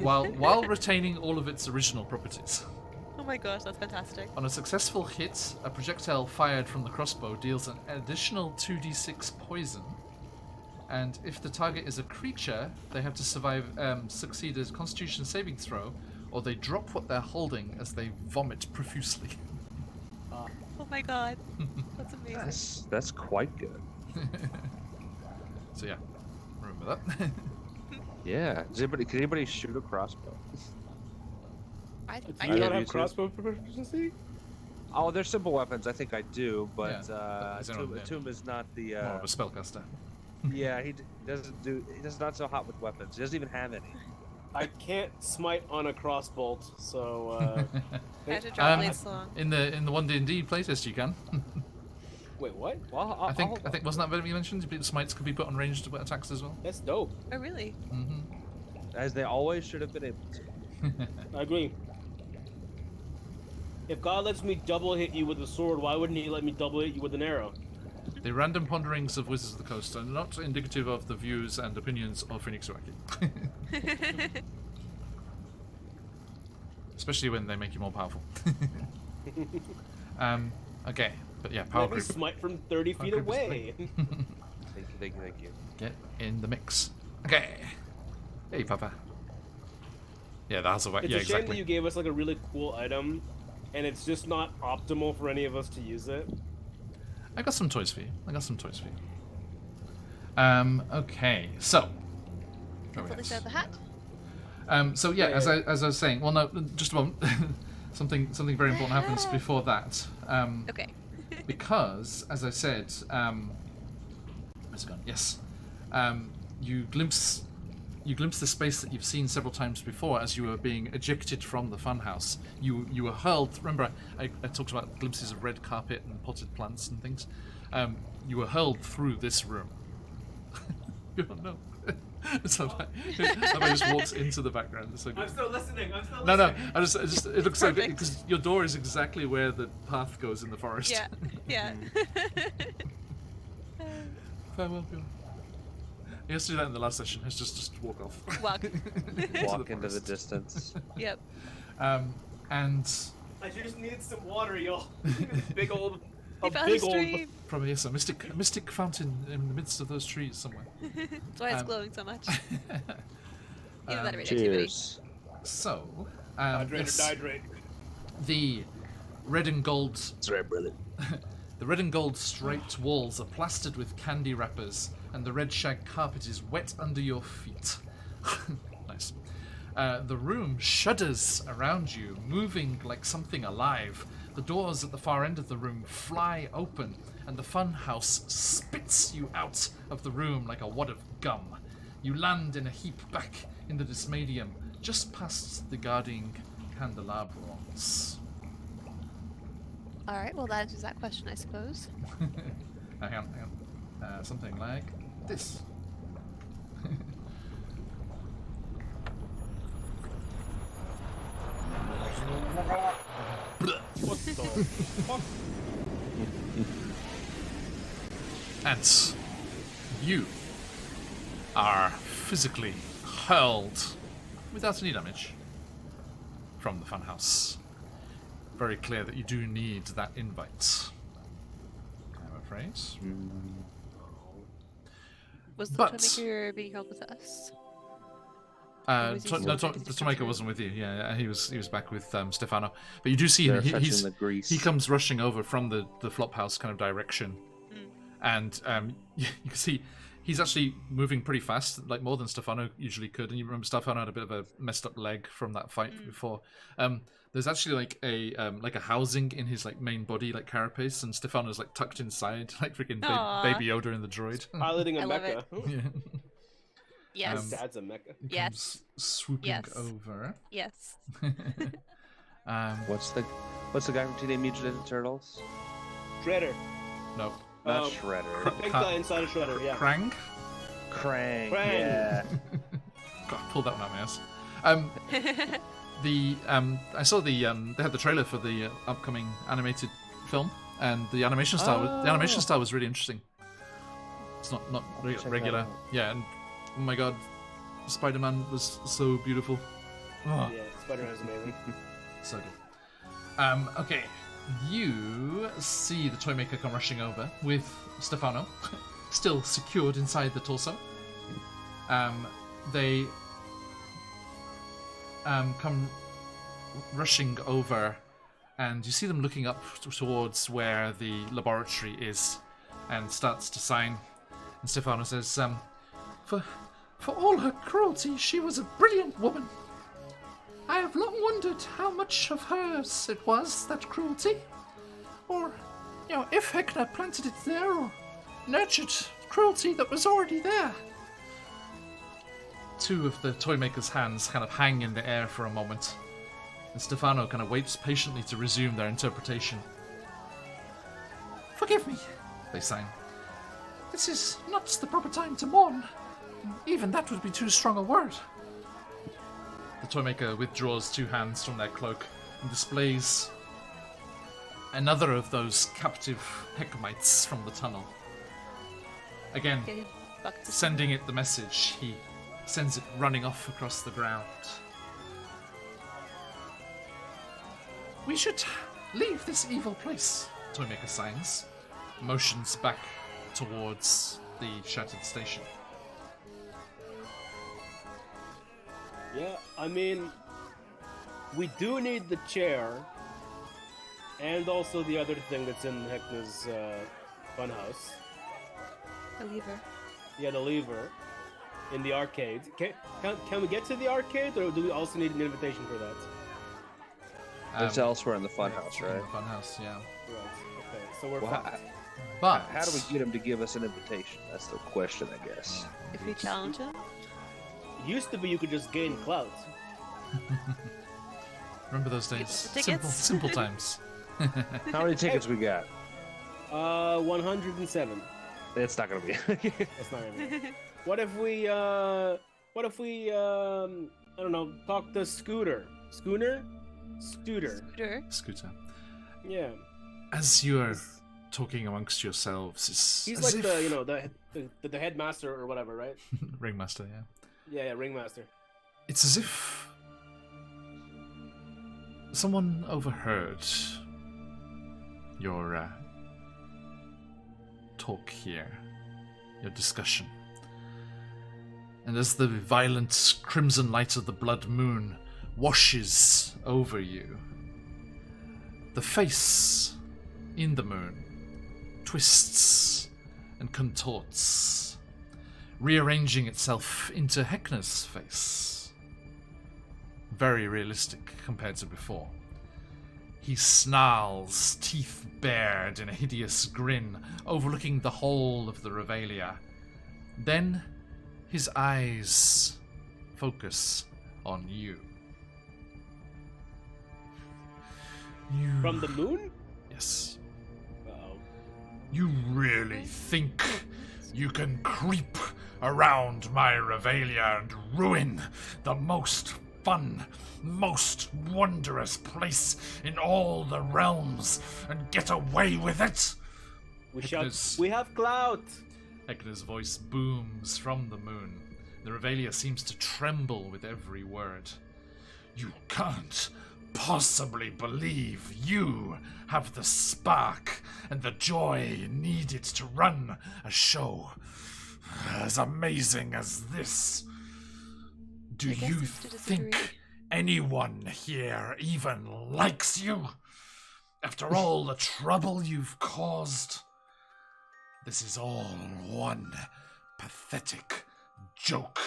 while retaining all of its original properties. Oh my gosh, that's fantastic. On a successful hit, a projectile fired from the crossbow deals an additional 2d6 poison. And if the target is a creature, they have to succeed a Constitution saving throw, or they drop what they're holding as they vomit profusely. Oh my god. That's amazing. that's quite good. So yeah, remember that. Yeah. Can anybody shoot a crossbow? I Do I you have not have used it. crossbow proficiency? Oh, they're simple weapons. I think I do, but Yeah, he's not- Tomb is not the. More of a spellcaster. Yeah, he does not so hot with weapons. He doesn't even have any. I can't smite on a crossbolt, so I have to drop Um, blades long. In the 1D&D playtest, you can. wait, what? Well, I think wasn't that what you mentioned? Smites could be put on ranged attacks as well. That's dope. Oh really? Mm-hmm. as they always should have been able to. I agree. If God lets me double hit you with a sword, why wouldn't he let me double hit you with an arrow? The random ponderings of Wizards of the Coast are not indicative of the views and opinions of Phoenix Uraki. Especially when they make you more powerful. Okay, but yeah, power Let me group. smite from 30 feet group is away. Thank you. Get in the mix. Okay. Hey, Papa. Yeah, that's a It's yeah, a shame that exactly. you gave us like a really cool item, and it's just not optimal for any of us to use it. I got some toys for you. Okay, so. Where are we Put this at? out the hat. So yeah, Yeah, as yeah. I was saying, well, no, just a moment. something very important happens before that. Okay. Because, as I said, where's it gone? Yes, you glimpse the space that you've seen several times before as you were being ejected from the funhouse. You were hurled. Remember, I talked about glimpses of red carpet and potted plants and things. You were hurled through this room. Oh no. Somebody just walks into the background. It's so good. still listening. No. I just it looks so good Perfect. because your door is exactly where the path goes in the forest. Yeah. Yeah. Farewell, Bjorn. He has to do that in the last session. Has just walk off. Walk. Walk into the distance. Yep. And I just needed some water, y'all. big old, He found a stream. probably yes, a mystic fountain in the midst of those trees somewhere. That's why it's Um, glowing so much. You know that radioactivity. Cheers. So, Hydrate yes, or dihydrate. the red and gold That's right, brother. The red and gold striped walls are plastered with candy wrappers, and the red shag carpet is wet under your feet. Nice. The room shudders around you, moving like something alive. The doors at the far end of the room fly open, and the fun house spits you out of the room like a wad of gum. You land in a heap back in the Dismadium, just past the guarding candelabros. All right. Well, that answers that question, I suppose. Hang on. Something like this. What the fuck? And you are physically hurled without any damage from the funhouse. Very clear that you do need that invite, I'm afraid. Was the But- Toymaker being held with us? was he No, still taking Tomaker wasn't with you. Yeah, he was back with Stefano. But you do see him. They're fetching He's the grease. he comes rushing over from the flop house kind of direction, and you can see he's actually moving pretty fast, like more than Stefano usually could. And you remember Stefano had a bit of a messed up leg from that fight before. There's actually like a housing in his like main body, like carapace, and Stefano's like tucked inside, like freaking Baby Yoda in the droid. Piloting a I love mecha. Yeah. Yes. His dad's a mecha. He Yes. comes swooping Yes. over. Yes. What's the guy from Teenage Mutant Ninja Turtles? Shredder. No. Not Um, Shredder. Big guy inside of Shredder, yeah. Krang? Krang. Krang. Yeah. God, pulled that one out of my ass. I saw they had the trailer for the upcoming animated film, and the animation style was really interesting. It's not check that regular. out. Yeah, and oh my god, Spider-Man was so beautiful. Oh, Yeah, Spider-Man's amazing. so good. Okay, you see the toy maker come rushing over with Stefano, still secured inside the torso. They come rushing over, and you see them looking up towards where the laboratory is, and starts to sign. And Stefano says, For all her cruelty, she was a brilliant woman. I have long wondered how much of hers it was, that cruelty. Or, if Heckner planted it there, or nurtured cruelty that was already there. Two of the toy maker's hands kind of hang in the air for a moment, and Stefano kind of waits patiently to resume their interpretation. Forgive me, they sign. This is not the proper time to mourn. Even that would be too strong a word. The toy maker withdraws two hands from their cloak and displays another of those captive Heckmites from the tunnel. Again, Getting fucked. sending it the message, he sends it running off across the ground. We should leave this evil place, Toymaker signs, motions back towards the shattered station. Yeah, I mean, we do need the chair, and also the other thing that's in Heckner's funhouse. The lever. Yeah, the lever in the arcade. Can we get to the arcade, or do we also need an invitation for that? It's elsewhere in the funhouse, In right? the funhouse, yeah. Right. Okay. So we're Well, fucked. But How do we get him to give us an invitation? That's the question, I guess. If we challenge him. It used to be you could just gain clout. remember those Give days? us the tickets. Simple times. How many tickets we got? 107. It's not gonna be. That's not even. What if we I don't know, talk to Scooter? Scooter? Scooter. Scooter. Yeah. As you are talking amongst yourselves, it's He's as like if... the headmaster or whatever, right? Ringmaster, yeah. Yeah, ringmaster. It's as if someone overheard your talk here, your discussion. And as the violent crimson light of the blood moon washes over you, the face in the moon twists and contorts, rearranging itself into Heckner's face. Very realistic compared to before. He snarls, teeth bared in a hideous grin, overlooking the whole of the Revelia. Then his eyes focus on you. From the moon? Yes. Uh-oh. You really think you can creep around my Revelia and ruin the most fun, most wondrous place in all the realms and get away with it? We shout, Heckner's- we have clout! Heckner's voice booms from the moon. The Revelia seems to tremble with every word. You can't possibly believe you have the spark and the joy needed to run a show as amazing as this. Do I guess you it's to disagree. think anyone here even likes you? After all the trouble you've caused? This is all one pathetic joke.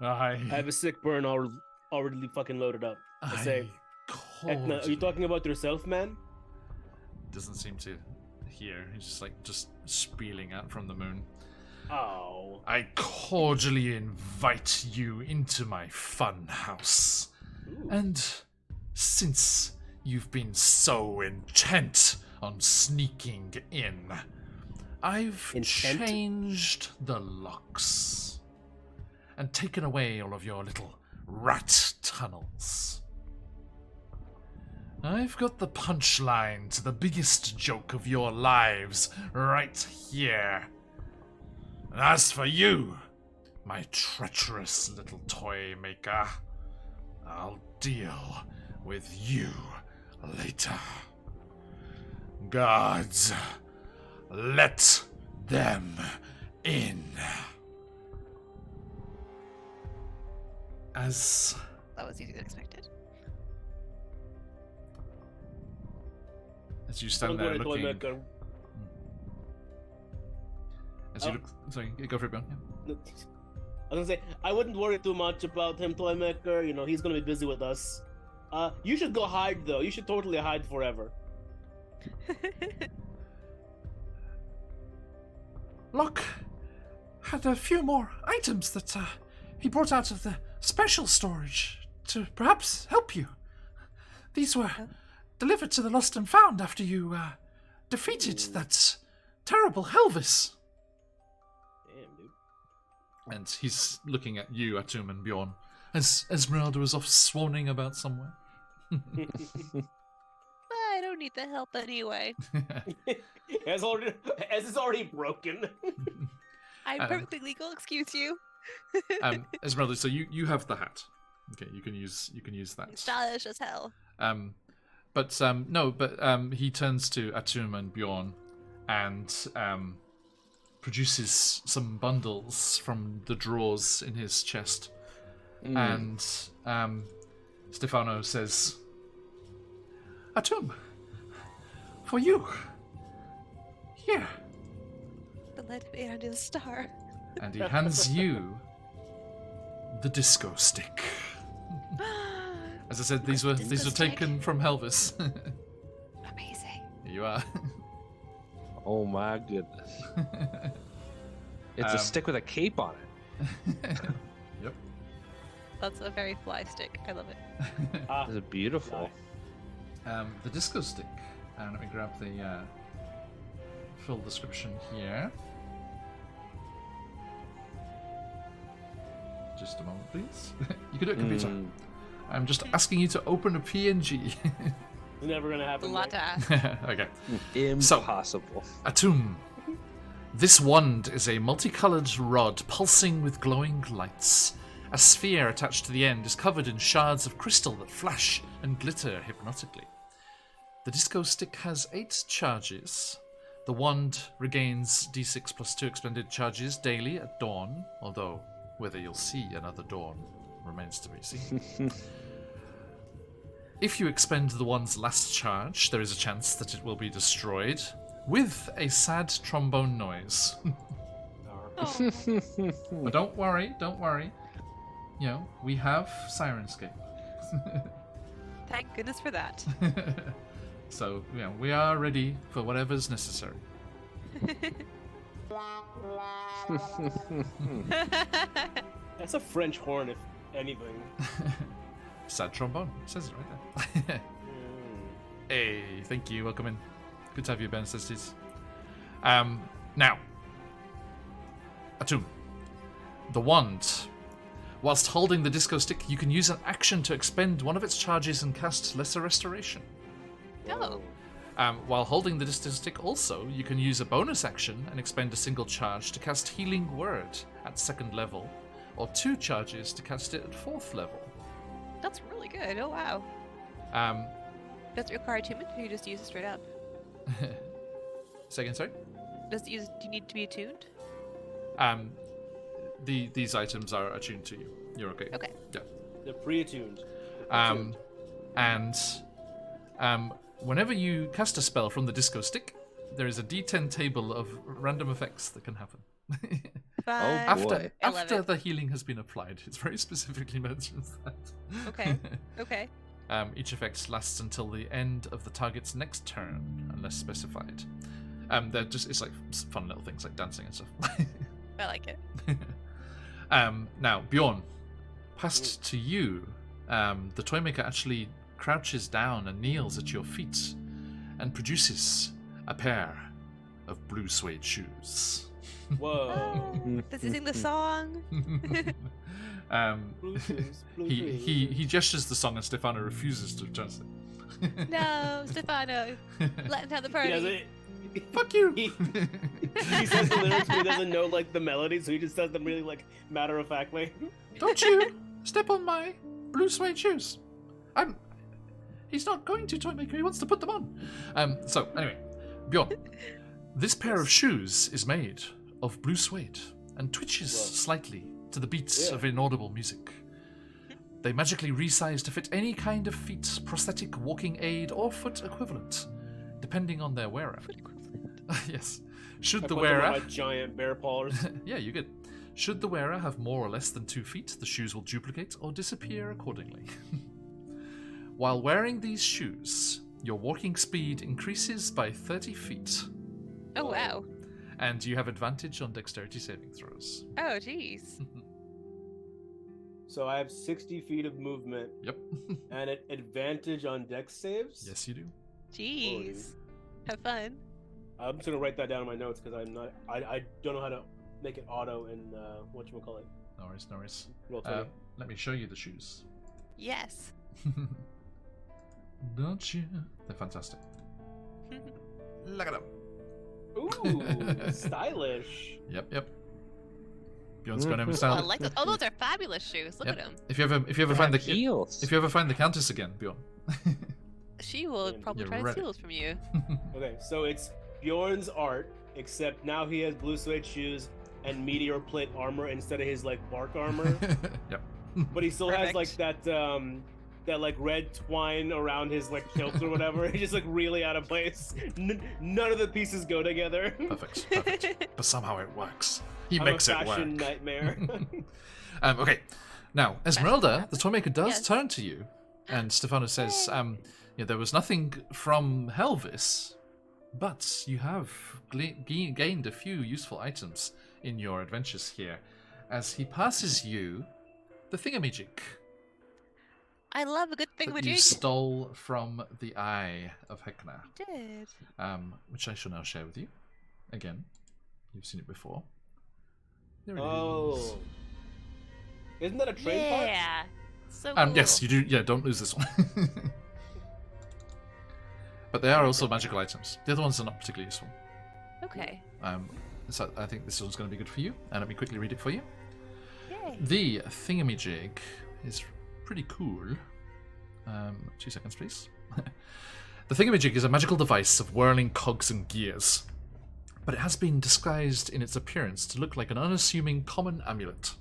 I have a sick burn already fucking loaded up. I say, Etna, are you talking about yourself, man? Doesn't seem to hear. He's just like spieling out from the moon. Oh. I cordially invite you into my fun house. Ooh. And since you've been so intent on sneaking in, I've changed the locks and taken away all of your little rat tunnels. I've got the punchline to the biggest joke of your lives right here. And as for you, my treacherous little toy maker, I'll deal with you later. Guards, let them in. As That was easier than expected. you stand there looking, as you look, sorry, go for it, Bill. Yeah. I was gonna say, I wouldn't worry too much about him, Toymaker. You know, he's gonna be busy with us. You should go hide, though. You should totally hide forever. Locke had a few more items that he brought out of the special storage to perhaps help you. These were delivered to the Lost and Found after you defeated that terrible Helvis. Damn, dude. And he's looking at you, Atum and Bjorn, as Esmeralda was off swoning about somewhere. I don't need the help anyway. As it's already broken. I'm perfectly legal, excuse you. Esmeralda, so you have the hat. Okay, you can use that. Stylish as hell. But he turns to Atum and Bjorn and produces some bundles from the drawers in his chest. And Stefano says, Atum, for you. Here. The light beyond the star. And he hands you the disco stick. As I said, these were taken from Helvis. Amazing. Here you are. Oh my goodness. It's a stick with a cape on it. Yep. That's a very fly stick. I love it. This is beautiful. The disco stick. Let me grab the full description here. Just a moment, please. You can do it, computer. I'm just asking you to open a PNG. It's never gonna happen. A lot to ask. Okay. Impossible. Atum. This wand is a multicolored rod pulsing with glowing lights. A sphere attached to the end is covered in shards of crystal that flash and glitter hypnotically. The disco stick has 8 charges. The wand regains d6 plus 2 expended charges daily at dawn, although whether you'll see another dawn remains to be seen. If you expend the wand's last charge, there is a chance that it will be destroyed with a sad trombone noise. Oh. But don't worry. You know, we have Sirenscape. Thank goodness for that. So, you know, we are ready for whatever's necessary. That's a French horn, if anything. Sad trombone. It says it right there. Hey, thank you. Welcome in. Good to have you, Ben Sisters. Now, Atum. The wand. Whilst holding the disco stick, you can use an action to expend one of its charges and cast Lesser Restoration. Oh. While holding the disco stick also, you can use a bonus action and expend a single charge to cast Healing Word at 2nd level, or 2 charges to cast it at 4th level. That's really good. Oh, wow. Does it require attunement, or you just use it straight up? Say again, sorry? Do you need to be attuned? These items are attuned to you. You're okay. Okay. Yeah. They're pre-attuned. Whenever you cast a spell from the disco stick, there is a D10 table of random effects that can happen. Fun. boy. After the healing has been applied, it's very specifically mentions that. Okay. Okay. Each effect lasts until the end of the target's next turn, unless specified. They're just, it's like fun little things like dancing and stuff. I like it. Now, Bjorn, passed to you. The Toymaker actually crouches down and kneels at your feet and produces a pair of blue suede shoes. Whoa. Does he sing the song? Blue shoes, blue he gestures the song and Stefano refuses to translate. No, Stefano. Let him have the party. Fuck you! He says the lyrics, but he doesn't know like the melody, so he just says them really like matter of factly. Don't you step on my blue suede shoes. He's not going to, Toymaker, he wants to put them on. So, anyway, Bjorn, this pair of shoes is made of blue suede and twitches slightly to the beats of inaudible music. They magically resize to fit any kind of feet, prosthetic, walking aid, or foot equivalent, depending on their wearer. Foot equivalent. Yes. Should I the put them on wearer... my giant bear paws. Yeah, you good. Should the wearer have more or less than 2 feet, the shoes will duplicate or disappear accordingly. While wearing these shoes, your walking speed increases by 30 feet. Oh, wow. And you have advantage on dexterity saving throws. Oh, jeez. So I have 60 feet of movement. Yep. And an advantage on dex saves? Yes, you do. Jeez. Have fun. I'm just gonna write that down in my notes because I don't know how to make it auto in whatchamacallit. No worries, no worries. Roll 20. Let me show you the shoes. Yes. Don't you? They're fantastic. Look at them. Ooh, stylish. Yep. Bjorn's going over Oh, I style. like those. Oh, those are fabulous shoes. Look at them. If you ever find the Heels. if you ever find the Countess again, Bjorn. She will probably You're try to ready. steal those from you. Okay, so it's Bjorn's art, except now he has blue suede shoes and meteor plate armor instead of his like bark armor. Yep. But he still has Perfect. like that like red twine around his like kilt or whatever. He's just like really out of place. None of the pieces go together. Perfect. But somehow it works. He I'm makes a it work. fashion nightmare. Okay. Now, Esmeralda, the Toymaker does Yes. turn to you, and Stefano says, there was nothing from Helvis, but you have gained a few useful items in your adventures here, as he passes you the thingamajig I love a good thing that with you you. stole from the Eye of Hekna, Did. which I shall now share with you. Again, you've seen it before. There it is. Oh. Isn't that a trade part? Yeah. So cool. Yes, you do. Yeah, don't lose this one. But they are also magical items. The other ones are not particularly useful. Okay. So I think this one's going to be good for you. And let me quickly read it for you. Yay. The thingamajig is pretty cool. 2 seconds, please. The thingamajig is a magical device of whirling cogs and gears, but it has been disguised in its appearance to look like an unassuming common amulet.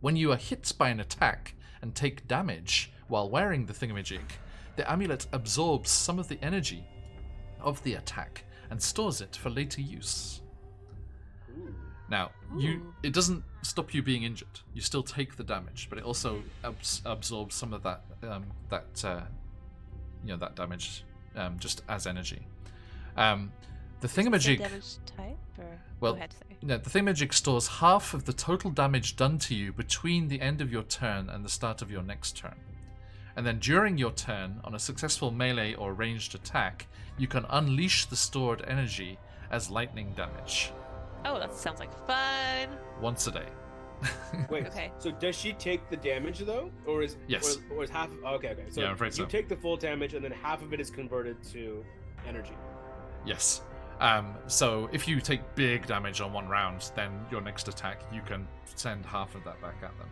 When you are hit by an attack and take damage while wearing the thingamajig, the amulet absorbs some of the energy of the attack and stores it for later use. Ooh. Now, it doesn't stop you being injured. You still take the damage, but it also absorbs some of that that damage just as energy. The thingamajig. Damage type, or Well, go ahead, sorry. No, the thingamajig stores half of the total damage done to you between the end of your turn and the start of your next turn. And then during your turn, on a successful melee or ranged attack, you can unleash the stored energy as lightning damage Oh, that sounds like fun. once a day. Wait. Okay. So does she take the damage though, or is Yes. or is half? Okay. So Yeah, I'm afraid you so. take the full damage, and then half of it is converted to energy. Yes. So if you take big damage on one round, then your next attack, you can send half of that back at them.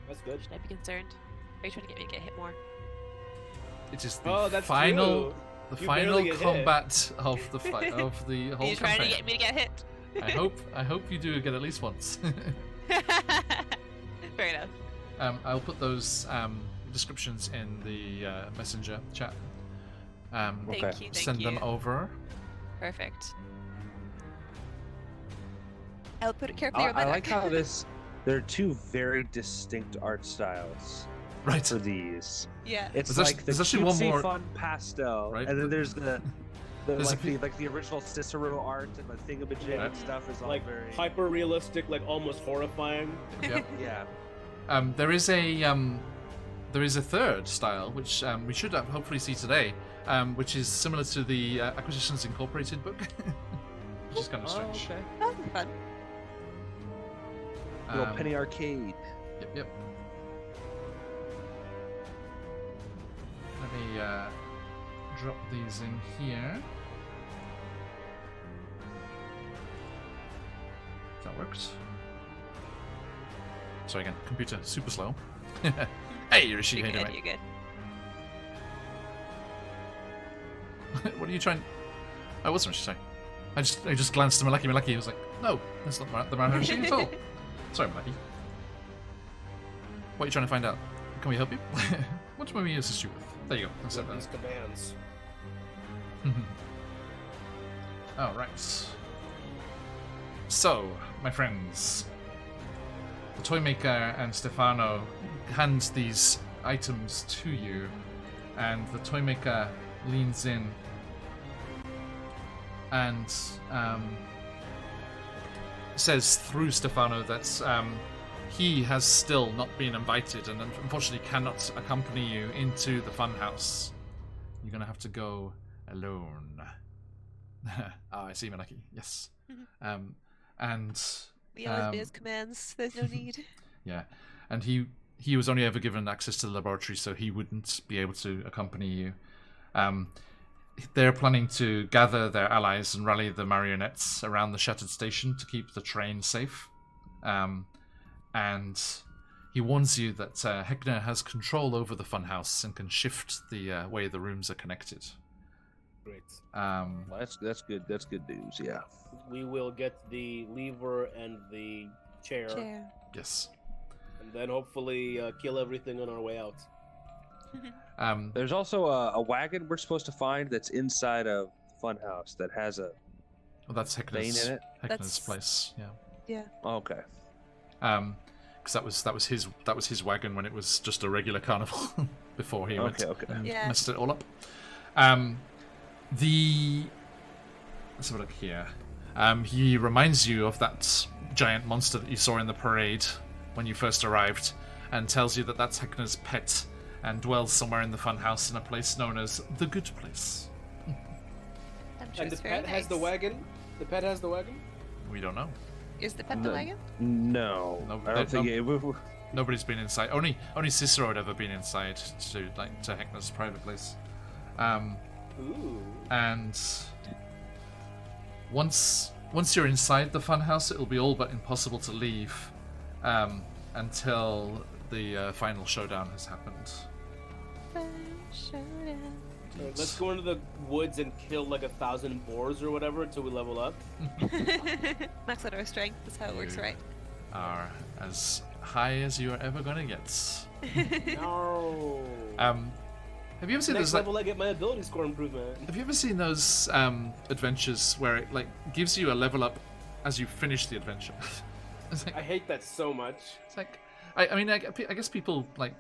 That's good. Should I be concerned? Are you trying to get me to get hit more? It is the Oh, that's final, true. the You final barely get hit. combat of the of the Are whole you trying to campaign. get me to get hit? I hope you do get at least once. Fair enough. I'll put those descriptions in the messenger chat. Thank Okay. you. Thank Send you. them over. Perfect. I'll put it carefully on my I deck. like how there are two very distinct art styles Right. for these. Yeah. It's There's like the there's actually one cutesy more- fun pastel, Right. and then there's the There's a the original Cicero art and the thingamajig Right. and stuff is all Like very hyper realistic, like almost horrifying. Yep. yeah. There is a third style which we should hopefully see today, which is similar to the Acquisitions Incorporated book, which is kind of strange. okay. That'll be fun. Little Um, penny arcade. Yep. Let me drop these in here. That worked. Sorry again, computer super slow. Hey, Rishi, how You're you good. doing? You're good. What are you trying? Oh, what's Rishi saying? I just glanced at Malaki. I was like, no, that's not the Maharishi at all. Sorry, Malaki. What are you trying to find out? Can we help you? What may we assist you with? There you go. That's it. These commands. All right. So, my friends, the toy maker and Stefano hand these items to you, and the toy maker leans in and says through Stefano that he has still not been invited and unfortunately cannot accompany you into the funhouse. You're gonna have to go alone. I see, Manaki. Yes. And We always obey his commands. There's no need. yeah, and he was only ever given access to the laboratory, so he wouldn't be able to accompany you. They're planning to gather their allies and rally the marionettes around the shattered station to keep the train safe. And he warns you that Heckner has control over the funhouse and can shift the way the rooms are connected. Great. Well, that's good. That's good news. Yeah. We will get the lever and the chair, Chair. Yes. and then hopefully kill everything on our way out. There's also a wagon we're supposed to find that's inside of Funhouse that has a Well, that's vein Heckner's, in it. Heckner's place. Yeah. Yeah. Oh, okay. Because that was his wagon when it was just a regular carnival before he went Okay. and Yeah. messed it all up. Let's have a look here. He reminds you of that giant monster that you saw in the parade when you first arrived, and tells you that that's Heckner's pet and dwells somewhere in the funhouse in a place known as the Good Place. I'm sure And the it's very pet has the nice. wagon. The pet has the wagon. We don't know. Is the pet the wagon? No, No, I don't think no. Nobody's been inside. Only Cicero had ever been inside to Heckner's private place. Ooh. And once you're inside the funhouse, it'll be all but impossible to leave until the final showdown has happened. Alright, let's go into the woods and kill like 1,000 boars or whatever until we level up. Max out our strength. That's how it works, right? Are as high as you are ever gonna get. No. Have you ever seen Next those? level, I get my ability score improvement. Have you ever seen those adventures where it like gives you a level up as you finish the adventure? It's like, I hate that so much. it's like I mean, I guess people like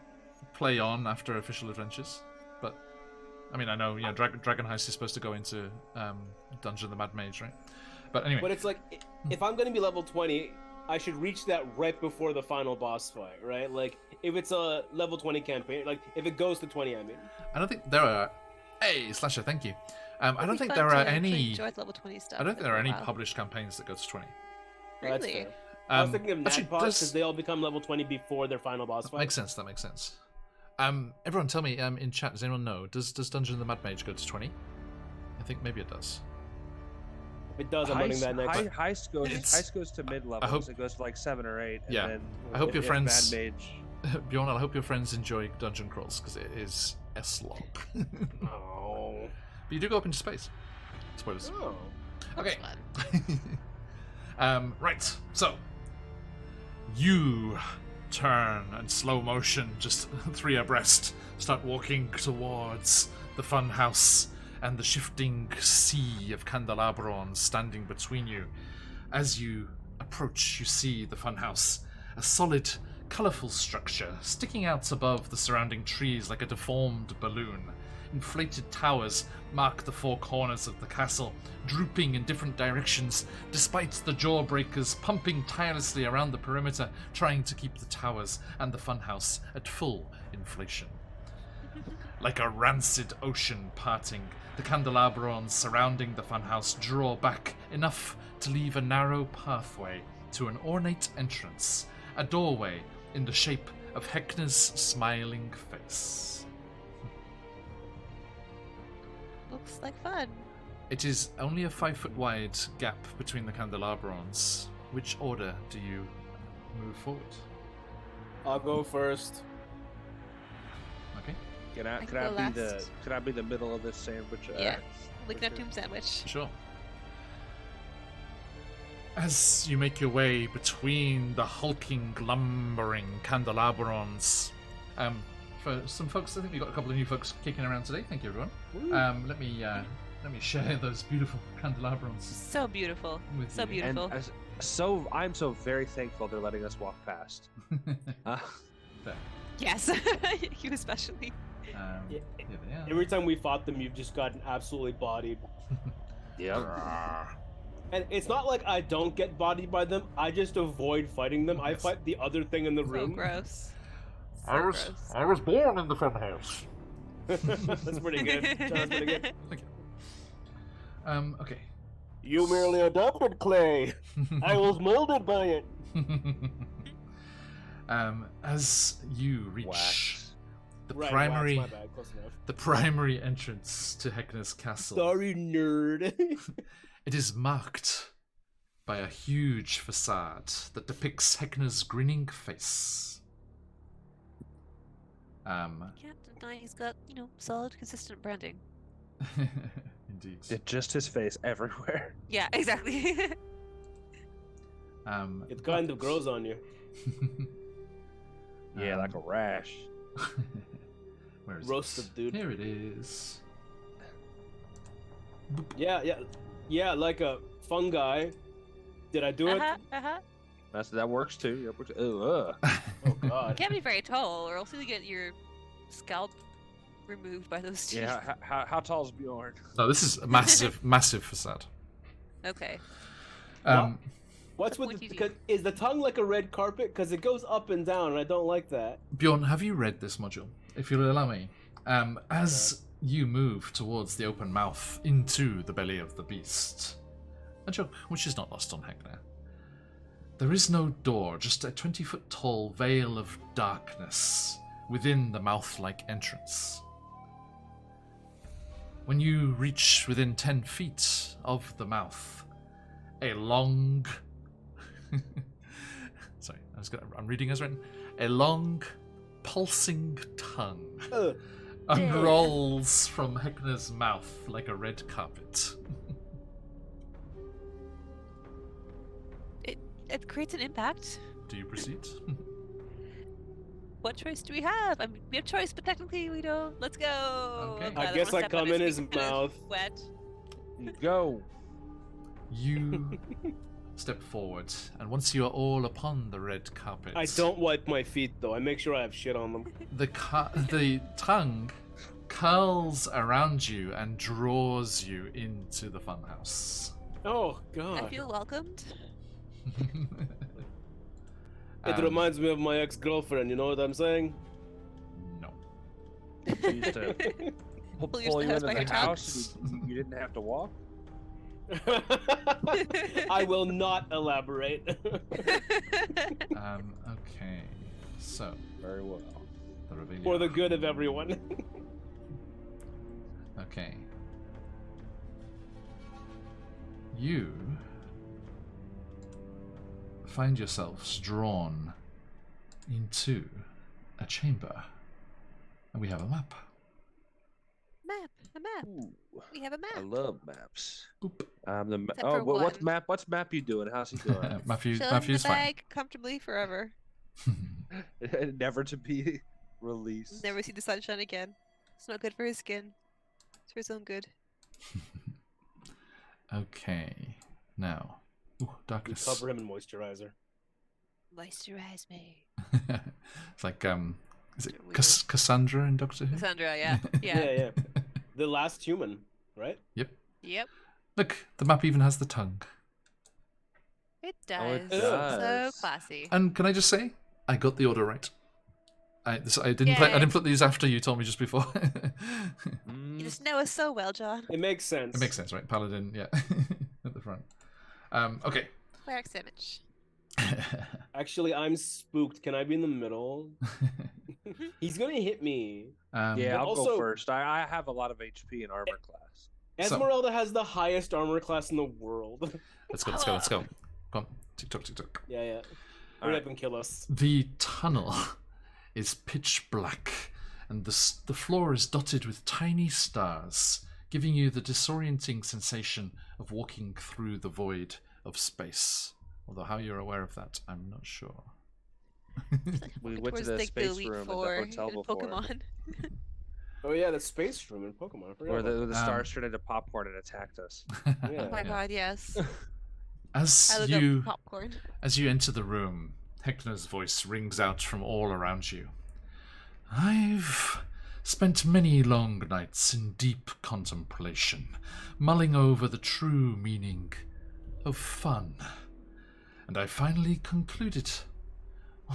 play on after official adventures, but I mean, I know Dragon Heist is supposed to go into Dungeon of the Mad Mage, right? But anyway, But it's like, if I'm gonna be level 20, I should reach that right before the final boss fight, right? Like, if it's a level 20 campaign, like, if it goes to 20, I mean. I don't think there are. Hey, Slasher, thank you. I don't It'd be think fun there to are actually any. enjoy the level 20 stuff. I don't think there are any Wow. published campaigns that go to 20. That's Really? fair. I was thinking of actually, Nagpots does- because they all become level 20 before their final boss That fight. makes sense. That makes sense. Everyone, tell me in chat. Does anyone know? Does Dungeon of the Mad Mage go to 20? I think maybe it does. If it does, I'm running that next. Heist goes. It's- Heist goes to mid levels. I hope- It goes to like 7 or 8. And Yeah. Then I hope your if friends- Mad Mage. Bjorn, I hope your friends enjoy dungeon crawls because it is a slog. But Oh. you do go up into space. Spoilers. Oh. Okay. That's fun. Right. So you turn and slow motion, just 3 abreast, start walking towards the fun house, and the shifting sea of candelabrons standing between you. As you approach, you see the funhouse, a solid, colourful structure sticking out above the surrounding trees like a deformed balloon. Inflated towers mark the four corners of the castle, drooping in different directions, despite the jawbreakers pumping tirelessly around the perimeter, trying to keep the towers and the funhouse at full inflation. Like a rancid ocean parting, the candelabrons surrounding the funhouse draw back enough to leave a narrow pathway to an ornate entrance, a doorway in the shape of Heckner's smiling face. Looks like fun. It is only a 5-foot wide gap between the candelabrons. Which order do you move forward? I'll go first. Okay. Can I go can I be the middle of this sandwich? Yeah. Like Neptune sandwich. Sure. As you make your way between the hulking, lumbering candelabrons, for some folks, I think we've got a couple of new folks kicking around today. Thank you, everyone. Let me share those beautiful candelabrons. So beautiful. With So you. beautiful. And I'm so very thankful they're letting us walk past. There. Yes. You especially. Here they are. Every time we fought them, you've just gotten absolutely bodied. Yeah. And it's not like I don't get bodied by them. I just avoid fighting them. I Yes. fight the other thing in the So room. gross. So I gross. was born in the funhouse. That's pretty good. Sounds pretty good. Okay. You merely adopted clay. I was molded by it. As you reach Wax. the Right, primary wax, my bad, close enough. the primary entrance to Heckner's castle, Sorry, nerd. it is marked by a huge facade that depicts Heckner's grinning face. Can't deny he's got, solid, consistent branding. Indeed. It's just his face everywhere. Yeah, exactly. It kind of grows on you. Yeah, like a rash. Where is Roasted, it? dude. Here it is. Yeah, like a fungi. Did I do it? That works too. Ew, Oh You god. can't be very tall, or else you get your scalp removed by those teeth. yeah, how tall is Bjorn? No, this is a massive, massive facade. Okay. What's with Pointy because is the tongue like a red carpet? Because it goes up and down, and I don't like that. Bjorn, have you read this module? If you'll allow me. As you move towards the open mouth into the belly of the beast, a joke which is not lost on Heckner. There is no door, just a 20-foot tall veil of darkness within the mouth-like entrance. When you reach within 10 feet of the mouth, a long... Sorry, I'm reading as written. A long, pulsing tongue unrolls from Heckner's mouth like a red carpet. It creates an impact. Do you proceed? What choice do we have? I mean, we have choice, but technically we don't. Let's go. Okay. I guess I come in his mouth. Wet. Go. You step forward, and once you are all upon the red carpet, I don't wipe my feet though. I make sure I have shit on them. the tongue curls around you and draws you into the funhouse. Oh god. I feel welcomed. It reminds me of my ex-girlfriend. You know what I'm saying? No. She used to pull you into by her the tongue. house and you didn't have to walk? I will not elaborate. Okay. So, Very well. the reveal. For the good of everyone. Okay. You find yourselves drawn into a chamber, and we have a map. A map. Ooh, We have a map. I love maps. Boop. Except for What's one. What's map you doing? How's he doing? Matthew's Chilling in the fine. bag comfortably forever. Never to be released. Never see the sunshine again. It's not good for his skin. It's for his own good. Okay. Now. Ooh, We darkness. cover him in moisturizer. Moisturize me. It's like, is it Weird. Cassandra in Doctor Who? Cassandra, yeah. Yeah. The last human, right? Yep. Yep. Look, the map even has the tongue. It Oh, it does. does. So classy. And can I just say, I got the order right. I didn't Yay. I didn't put these after you told me just before. You just know us so well, John. It makes sense. It makes sense, right? Paladin, yeah, at the front. Okay. Cleric's image. Actually, I'm spooked. Can I be in the middle? He's gonna hit me. Yeah, But I'll also- go first. I have a lot of HP in armor class. Esmeralda has the highest armor class in the world. Let's go. Come on. Tick-tock. Yeah. All Hurry right. up and kill us. The tunnel is pitch black, and the floor is dotted with tiny stars, giving you the disorienting sensation of walking through the void of space. Although how you're aware of that, I'm not sure. We Walking went to towards, the like, space Elite room at the Four hotel in before. Pokemon. Oh yeah, the space room in Pokemon. I forgot Where about the stars turned into popcorn and attacked us. that. Oh Yeah. my god, yes. As I look you up popcorn. As you enter the room, Hector's voice rings out from all around you. I've spent many long nights in deep contemplation, mulling over the true meaning of fun. And I finally concluded,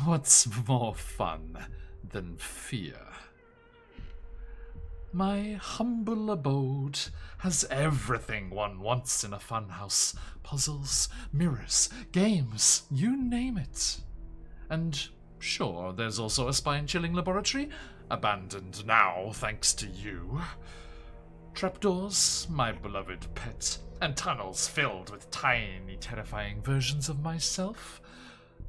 what's more fun than fear? My humble abode has everything one wants in a funhouse. Puzzles, mirrors, games, you name it. And sure, there's also a spine-chilling laboratory, abandoned now thanks to you. Trapdoors, my beloved pet, and tunnels filled with tiny, terrifying versions of myself.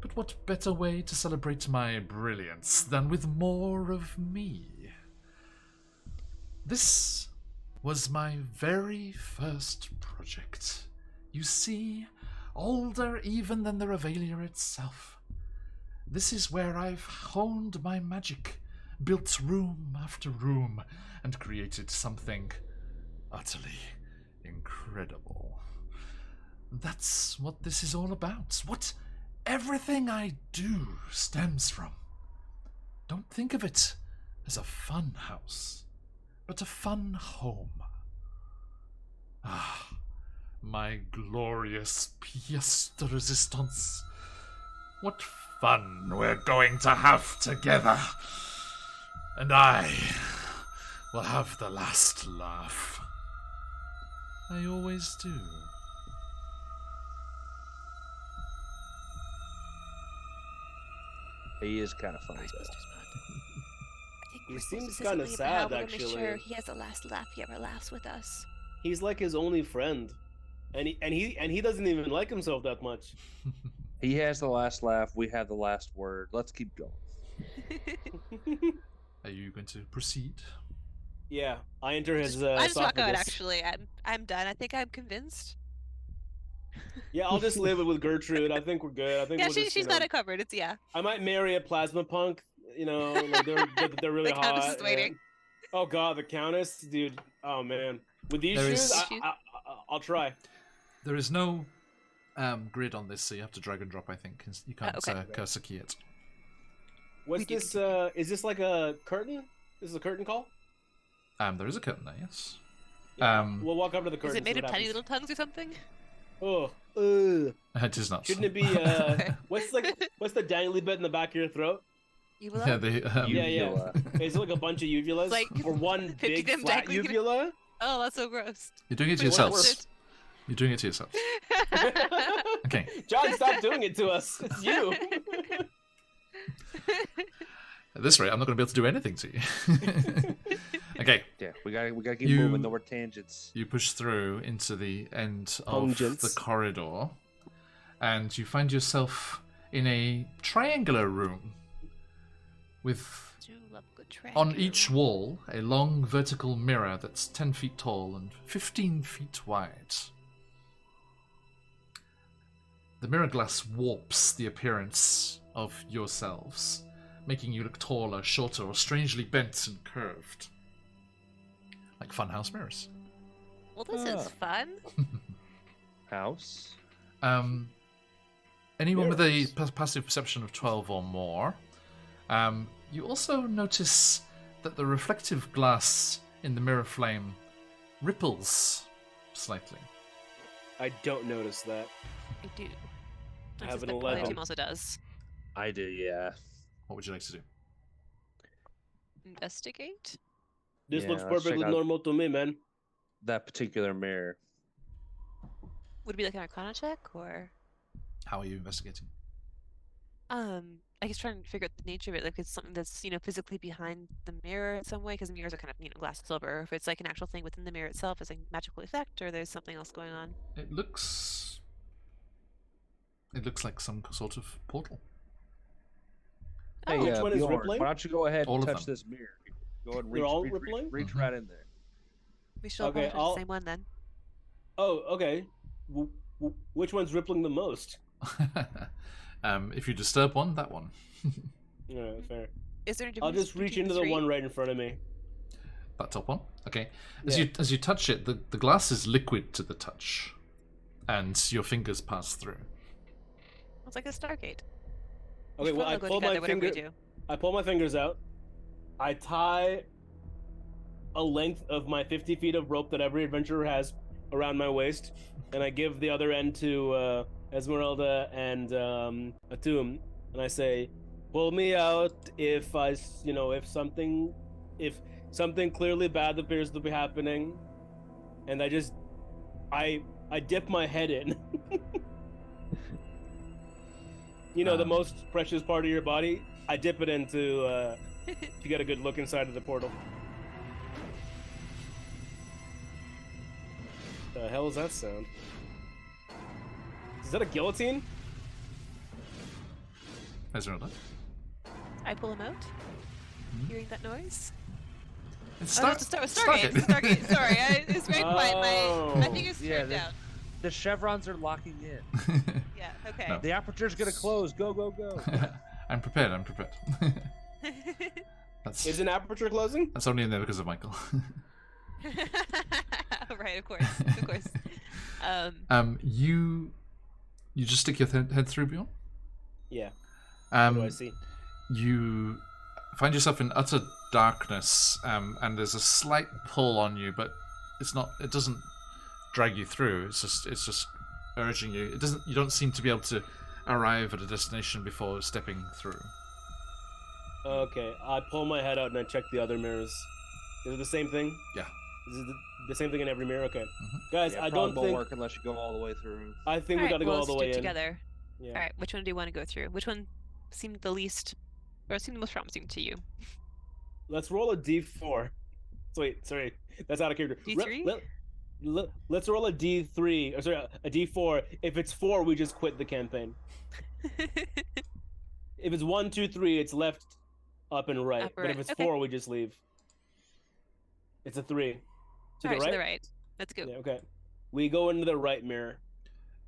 But what better way to celebrate my brilliance than with more of me? This was my very first project. You see, older even than the Revelia itself. This is where I've honed my magic, built room after room, and created something utterly incredible. That's what this is all about. What everything I do stems from. Don't think of it as a fun house, but a fun home. Ah, my glorious pièce de résistance. What fun we're going to have together. And I will have the last laugh. I always do. He is kind of funny. I think He we're seems specifically kinda about sad, how we're gonna make actually. sure he has the last laugh he ever laughs with us. He's like his only friend, and he doesn't even like himself that much. He has the last laugh. We have the last word. Let's keep going. Are you going to proceed? Yeah, I enter his I just walk out. esophagus. Actually, I'm done. I think I'm convinced. Yeah, I'll just live it with Gertrude. I think we're good. I think Yeah, we'll just, she's got it covered. It's yeah. I might marry a plasma punk. You know, like they're really The Countess hot. is waiting. and- Oh god, the Countess, dude. Oh man, with these There shoes, is- I'll try. There is no grid on this, so you have to drag and drop, I think. You can't okay. cursor key it. What's We do this? Is this like a curtain? This is a curtain call. There is a curtain there, yes. Yeah, we'll walk up to the Is curtain. it made see of what tiny happens. little tongues or something? Oh, It is not. shouldn't it be? What's the dangly bit in the back of your throat? You will. Yeah, the, Yeah. Is it like a bunch of uvulas, Like, or one picture big them flat dangling in- uvula? Oh, that's so gross. You're doing it to Wait, what yourselves. was it? You're doing it to yourself. Okay. John, stop doing it to us. It's you. At this rate, I'm not going to be able to do anything to you. Okay. Yeah, we gotta keep You- moving. No more tangents. You push through into the end of Pungence. the corridor, and you find yourself in a triangular room with, Do love a good on triangular each room. wall, a long vertical mirror that's 10 feet tall and 15 feet wide. The mirror glass warps the appearance of yourselves, making you look taller, shorter, or strangely bent and curved. Like funhouse mirrors. Well, this is fun. House. Anyone with a passive perception of 12 or more, you also notice that the reflective glass in the mirror flame ripples slightly. I don't notice that. I do. I I have an suspect the 11. team also does. I do, yeah. What would you like to do? Investigate? This Yeah, looks let's check perfectly out- normal to me, man. That particular mirror. Would it be like an Arcana check, or How are you investigating? I guess trying to figure out the nature of it. Like it's something that's physically behind the mirror in some way, because mirrors are kind of glass and silver. Or if it's like an actual thing within the mirror itself, as a magical effect, or there's something else going on. It looks like some sort of portal. Hey, Which one is Bjorn, rippling? why don't you go ahead All and of touch them. this mirror? Go ahead and They're reach, all reach, rippling? reach Mhm. right in there. We should all Okay, probably touch the same one then. Oh, okay. Which one's rippling the most? If you disturb one, that one. Yeah, fair. Is there a I'll difference just reach between into the three? one right in front of me. That top one. Okay. Yeah. As you touch it, the glass is liquid to the touch, and your fingers pass through. It's like a Stargate. Okay, well, I Go pull my together, whatever we finger. do. I pull my fingers out. I tie a length of my 50 feet of rope that every adventurer has around my waist, and I give the other end to Esmeralda and Atum, and I say, "Pull me out if if something clearly bad appears to be happening," and I dip my head in. The most precious part of your body. I dip it into to get a good look inside of the portal. The hell is that sound? Is that a guillotine? Esmeralda. I pull him out. Hearing that noise. It's Oh, no, it's a Stargate. It's a Stargate. Sorry, it's very quiet. My fingers Yeah, turned down. The chevrons are locking in. Yeah. Okay. No. The aperture's gonna close. Go, go, go. I'm prepared. Is an aperture closing? That's only in there because of Michael. Right. Of course. You just stick your head through, Bjorn. Yeah. What do I Um, see? you find yourself in utter darkness, and there's a slight pull on you, but it doesn't drag you through. It's just urging you. You don't seem to be able to arrive at a destination before stepping through. Okay, I pull my head out and I check the other mirrors. Is it the same thing? Yeah. Is it the same thing in every mirror? Okay. Mhm. Guys, Yeah, I probably don't won't think... work unless you go all the way through. I think we Alright, gotta go well, all the let's way do it in. together. Yeah. All right. Which one do you want to go through? Which one seemed the least, or seemed the most promising to you? Let's roll a d4. Wait, sorry. That's out of character. D3? Let's roll a d3. Or sorry, a d4. If it's 4, we just quit the campaign. If it's 1, 2, 3, it's left, up, and right. Up, But if right. it's Okay. 4, we just leave. It's a 3. To All right, the right? to the right. Let's go. Yeah, okay. We go into the right mirror.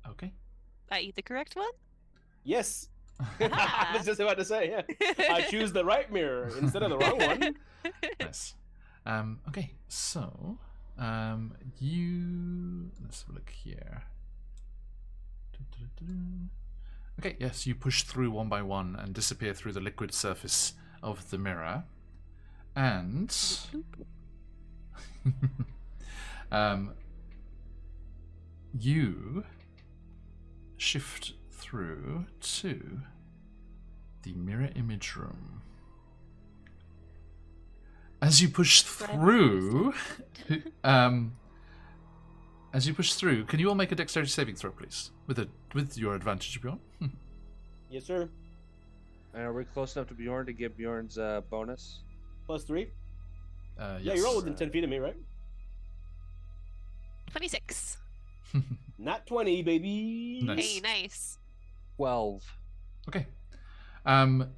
Okay. I eat the correct one. Yes. I was just about to say, yeah. I choose the right mirror instead of the wrong one. Nice. Okay, so let's have a look here. Okay, yes, you push through one by one and disappear through the liquid surface of the mirror, and you shift through to the mirror image room. As you push through, can you all make a dexterity saving throw, please, with your advantage, Bjorn? Yes, sir. And are we close enough to Bjorn to get Bjorn's bonus? +3. Yeah, Yes. you're all within 10 feet of me, right? 26. Not 20, baby. Nice. Hey, nice. 12. Okay. Atum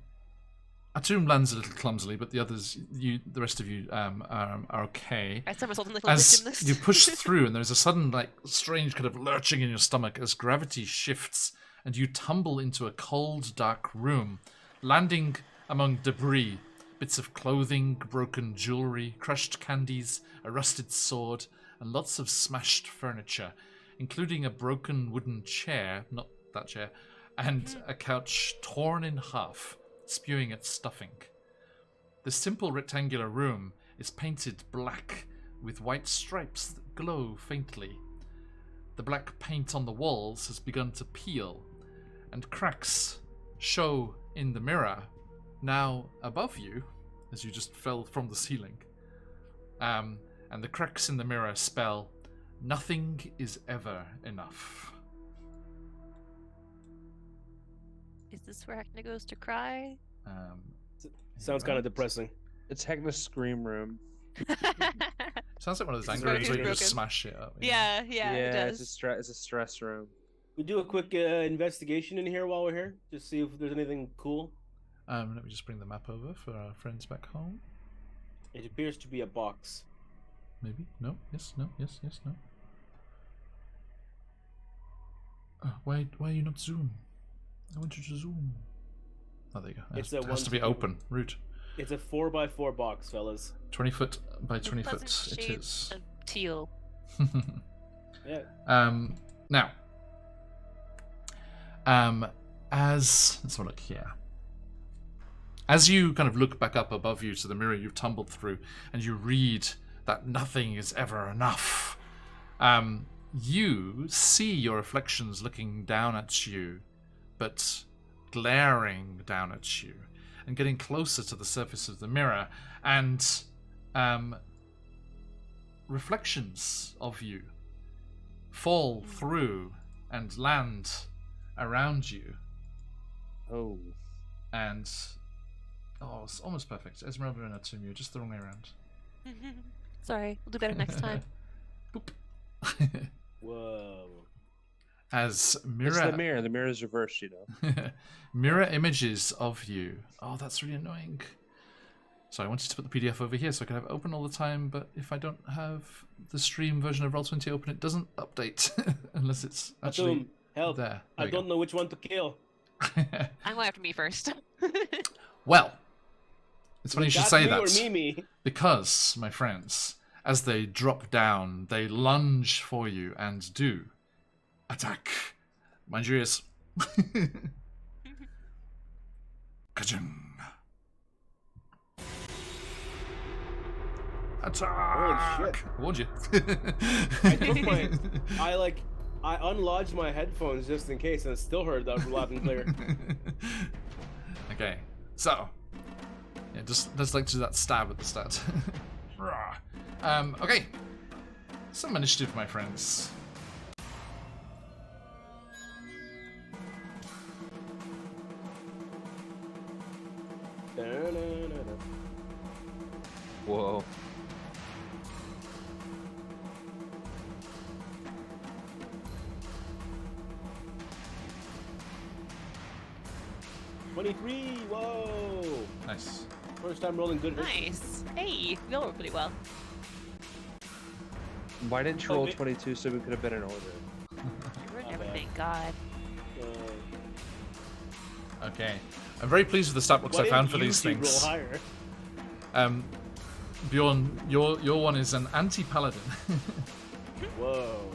lands a little clumsily, but the rest of you, are okay. I somersault in the As victim list. you push through, and there's a sudden, strange kind of lurching in your stomach as gravity shifts, and you tumble into a cold, dark room, landing among debris, bits of clothing, broken jewelry, crushed candies, a rusted sword, and lots of smashed furniture, including a broken wooden chair, not that chair, and a couch torn in half, spewing its stuffing. The simple rectangular room is painted black with white stripes that glow faintly. The black paint on the walls has begun to peel, and cracks show in the mirror now above you, as you just fell from the ceiling. And the cracks in the mirror spell, "Nothing is ever enough." Is this where Hecna goes to cry? Sounds kind of depressing. It's Hecna's scream room. Sounds like one of those This is angry rooms where you broken. just smash shit up. Yeah, it does. It's a stress room. We do a quick investigation in here while we're here, just see if there's anything cool. Let me just bring the map over for our friends back home. It appears to be a box. Maybe? No? Yes? No? Yes? Yes? No? Why are you not zoom? I want you to zoom. Oh, there you go. It's It a has to be 1-2. open. Root. It's a 4x4 box, fellas. 20 foot by 20 foot. Pleasant It shades is. of teal. Yeah. Now, let's have a look here. As you kind of look back up above you to the mirror you've tumbled through, and you read that nothing is ever enough, you see your reflections looking down at you, but glaring down at you, and getting closer to the surface of the mirror, and reflections of you fall through and land around you. Oh. And it's almost perfect. Esmeralda and Atumio, just the wrong way around. Sorry, we'll do better next time. Boop. Whoa. As It's mirror the mirror. The mirror is reversed, you know. mirror images of you. Oh, that's really annoying. So I wanted to put the PDF over here so I can have it open all the time, but if I don't have the stream version of Roll20 open, it doesn't update unless it's actually Atum, help. there. I don't know which one to kill. I'm going after me first. Well, it's funny you should That's say me that. or me. Because, my friends, as they drop down, they lunge for you and do attack. Mind your ears. Ka-ching. Attack! Holy shit. Warned you. I unlodged my headphones just in case, and I still heard that loud and clear. Okay, so yeah, just like to do that stab at the start. Okay, some initiative, my friends. Da-na-na-na. Whoa. $23. Whoa. Nice. First time rolling good hits. Nice. Hey, we all rolled pretty well. Why didn't you Oh, roll wait. 22 so we could have been in order? You ruined Not everything. God. Okay, I'm very pleased with the stat books I found for these Roll things. higher. Bjorn, your one is an anti-paladin. Whoa.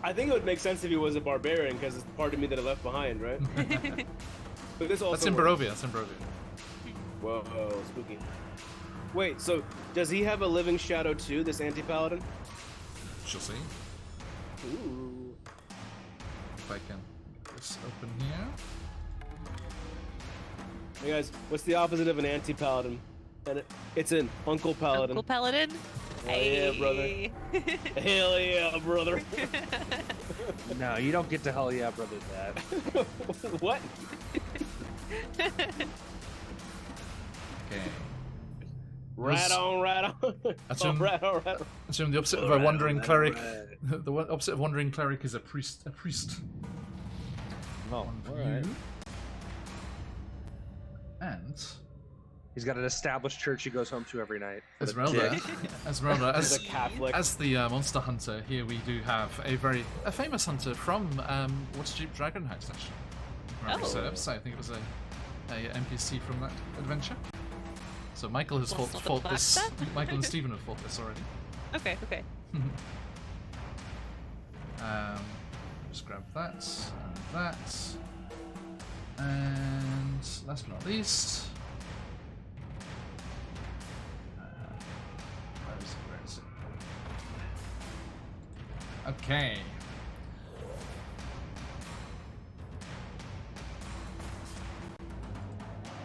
I think it would make sense if he was a barbarian, because it's part of me that I left behind, right? But this also That's in works. Barovia. That's in Barovia. Whoa, spooky. Wait, so does he have a living shadow too, this anti-paladin? She'll see. Ooh. If I can get this open here. Hey guys, what's the opposite of an anti-paladin? It's an Uncle Paladin. Uncle Paladin. Hell yeah, brother. Hell yeah, brother. No, you don't get to hell yeah, brother, that. What? Okay. Right on, right on. That's Oh, him. right on, right on. Assume the opposite of a wandering cleric. The opposite of wandering cleric is a priest. A priest. Oh, One for alright. you. And He's got an established church he goes home to every night. What a Esmeralda. dick. Esmeralda. He's a Catholic. As the monster hunter, here we do have a famous hunter from Waterdeep Dragon Heist, actually. Memory Oh. serves. I think it was a NPC from that adventure. So Michael has What's not the fought this. black Michael and Stephen have fought this already. Okay, okay. Just grab that and that. And last but not least. Where is it? Okay.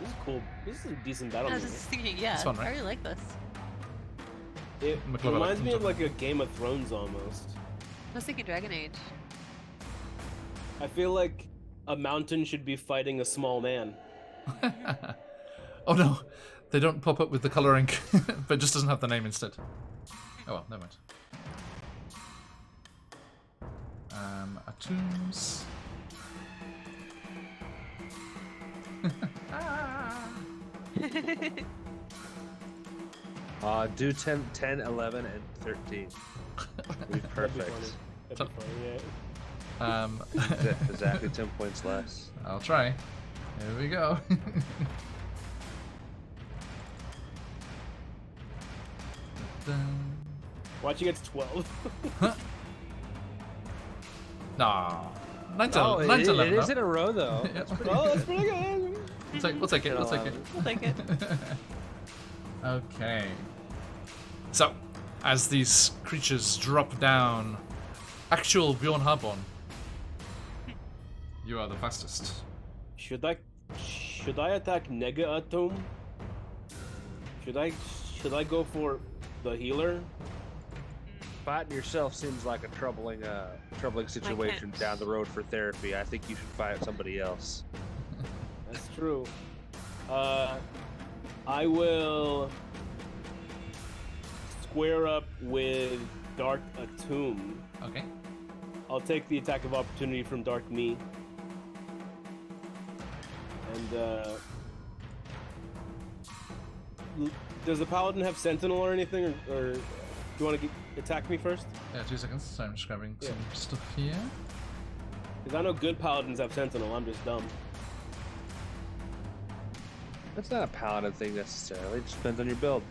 This is cool. This is a decent battle. I was music. just thinking, yeah, It's fun, right? I really like this. It McLovin, reminds me of something. like a Game of Thrones almost. I was thinking Dragon Age. I feel like a mountain should be fighting a small man. Oh no, they don't pop up with the color ink, but it just doesn't have the name instead. Oh well, never mind. Atoms. Do 10, 11, and 13. Be That'd be perfect. funny. That'd be funny, yeah. Exactly 10 points less. I'll try. Here we go. Watch you get to 12. Nah. 9 to, Oh, 9 to it 11. is no? in a row though. Yeah. Oh, that's pretty good. We'll take it. We'll take it. I'll take it. Okay. So, as these creatures drop down, actual Bjorn Harborn, you are the fastest. Should I attack Nega Atom? Should I go for the healer? Fighting yourself seems like a troubling situation can't. down the road for therapy. I think you should fight somebody else. That's true. I will square up with Dark Atom. Okay. I'll take the attack of opportunity from Dark Me. And does the paladin have sentinel or anything, or do you want to attack me first? Yeah, 2 seconds. So I'm just grabbing Yeah. some stuff here. Because I know good paladins have sentinel. I'm just dumb. That's not a paladin thing necessarily. It just depends on your build.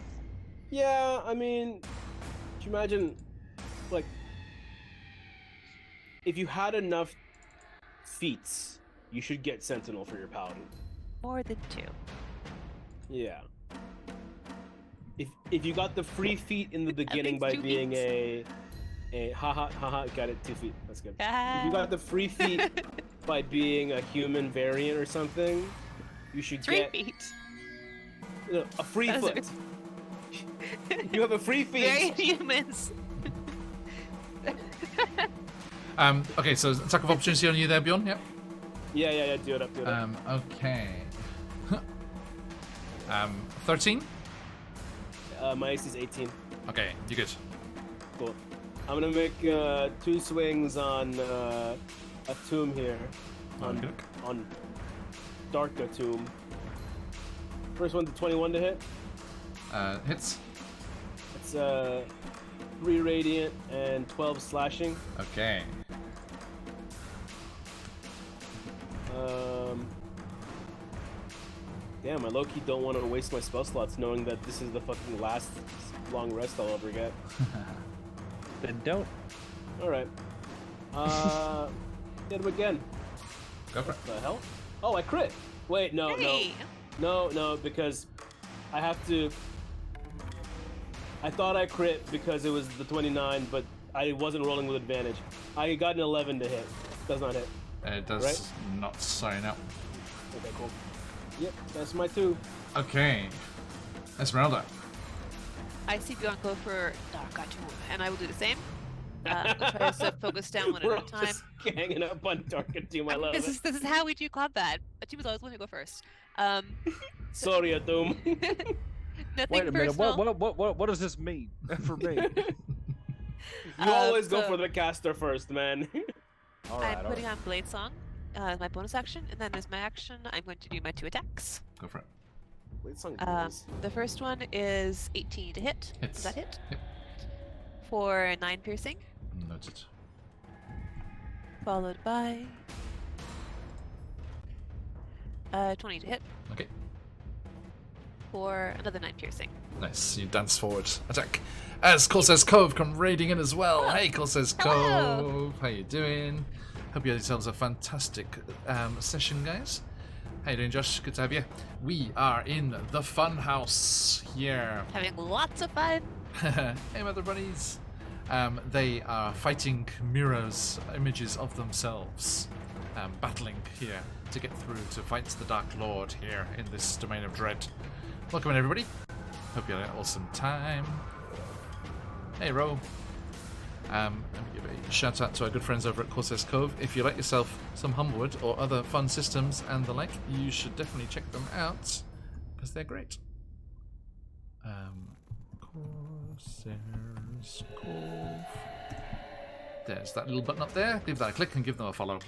Yeah, I mean, could you imagine, like, if you had enough feats, you should get sentinel for your paladin. More than 2. Yeah. If you got the free feat in the beginning by makes 2 being feats. a haha, got it, 2 feet. That's good. If Ah. you got the free feat by being a human variant or something, you should 3 get feet. a free That is foot. You have a free feat. Very humans. Okay, so attack of opportunity on you there, Bjorn. Yep. Yeah, do it up, do it up. Okay. 13. My AC is 18. Okay, you good. Cool. I'm gonna make 2 swings on a tomb here. Okay. On Darka tomb. First one to 21 to hit. Hits. It's 3 radiant and 12 slashing. Okay. Damn, I low-key don't want to waste my spell slots knowing that this is the fucking last long rest I'll ever get. Then don't. Alright. Hit him again. Go for it. The hell? Oh, I crit! Wait, no, Hey. no, because I have to... I thought I crit because it was the 29, but I wasn't rolling with advantage. I got an 11 to hit. Does not hit. It does Right? not sign up. Okay, cool. Yep, that's my 2. Okay. Esmeralda. I see Bjorn go for Dark Atom, and I will do the same. Try to focus down one We're at all a time. just ganging up on Dark Doom. I love This it. is how we do combat. Atom is always one to go first. Sorry, Atom. Nothing Wait a minute. personal. What does this mean for me? You always go so- for the caster first, man. All right. I'm putting on Blade Song, my bonus action, and then as my action, I'm going to do my 2 attacks. Go for it. Wait, song please. The first one is 18 to hit. Hits. Does that hit? Yep. For 9 piercing, Noted. followed by 20 to hit, Okay. for another 9 piercing. Nice. You dance forward. Attack. As Corsair's Cove come raiding in as well. Hey, Corsair's Hello. Cove. How you doing? Hope you had yourselves a fantastic session, guys. How you doing, Josh? Good to have you. We are in the fun house here. Having lots of fun. Hey, mother bunnies. They are fighting mirrors, images of themselves, battling here to get through to fight the Dark Lord here in this domain of dread. Welcome in, everybody. Hope you had an awesome time. Hey, Ro. Let me give a shout out to our good friends over at Corsair's Cove. If you like yourself some Humblewood or other fun systems and the like, you should definitely check them out because they're great. Corsair's Cove. There's that little button up there. Give that a click and give them a follow.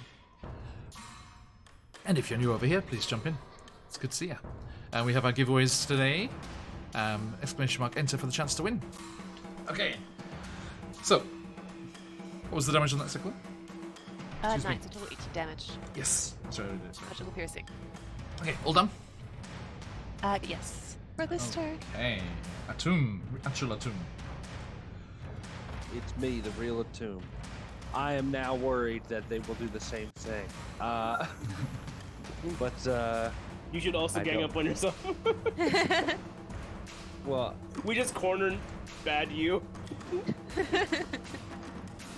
And if you're new over here, please jump in. It's good to see you. And we have our giveaways today. Exclamation mark enter for the chance to win. Okay. So, what was the damage on that second one? 9, so total 18 damage. Yes. Sorry, Magical piercing. okay, all done. Yes. For this turn. Okay. Atum. Actual Atum. It's me, the real Atum. I am now worried that they will do the same thing. But You should also I gang don't. up on yourself. well, We just cornered bad you.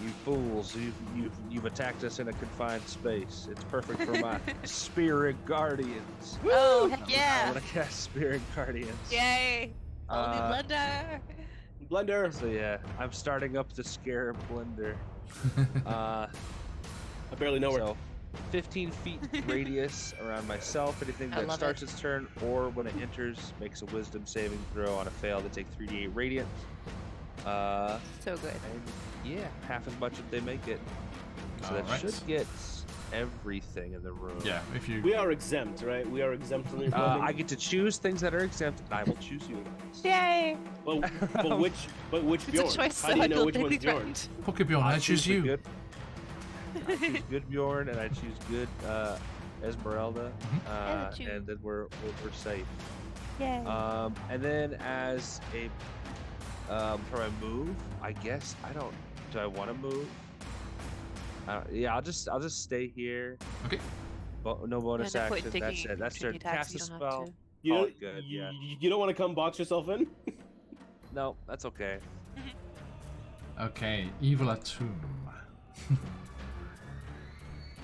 you fools, you've attacked us in a confined space. It's perfect for my spirit guardians. Oh, heck I yeah. want to cast spirit guardians. Yay. Only Uh, Blender. Blender. So yeah, I'm starting up the scare blender. I barely know her. So 15 feet radius around myself. Anything I that love starts its turn or when it enters makes a wisdom saving throw. On a fail, they take 3d8 radiant. So good. And yeah, half as much if they make it. So that Alright. should get everything in the room. Yeah, if you... We are exempt, right? We are exempt from the I get to choose things that are exempt, and I will choose you. Yay. but which It's Bjorn? a choice, How so do you I know feel which one's vaguely Bjorn? threatened. Pokebjorn, I choose the you. Good, I choose good Bjorn, and I choose good Esmeralda, Yeah, choose. and then we're safe. Yay. And then as a for my move, I guess I don't. Do I want to move? Yeah, I'll just stay here. Okay. No bonus no point action. taking That's it. That's their opportunity attacks, cast a you don't have spell. to. You Call don't, it good, yeah. you don't want to come box yourself in? No, that's okay. Okay, Evil Atum.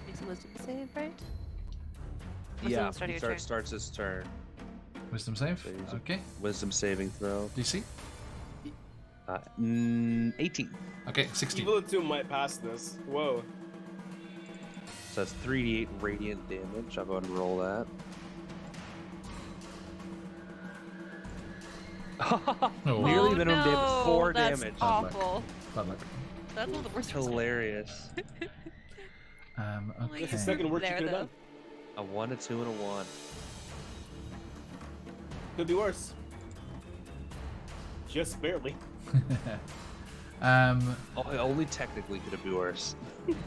Makes a wisdom save, right? Yeah, Start he your turn. starts his turn. Wisdom save. So use a Okay. Wisdom saving throw. DC. 18. Okay, 16. Evil 2 might pass this. Whoa. So that's 3d8 radiant damage. I'll go ahead and roll that. Oh, Nearly minimum damage. no, 4 that's damage. awful. bad luck. That's one of the worst ones. Hilarious. Okay. That's the second worst you There, could have though. done. A 1, a 2, and a 1. Could be worse. Just barely. um, Oh, it only technically could have been worse.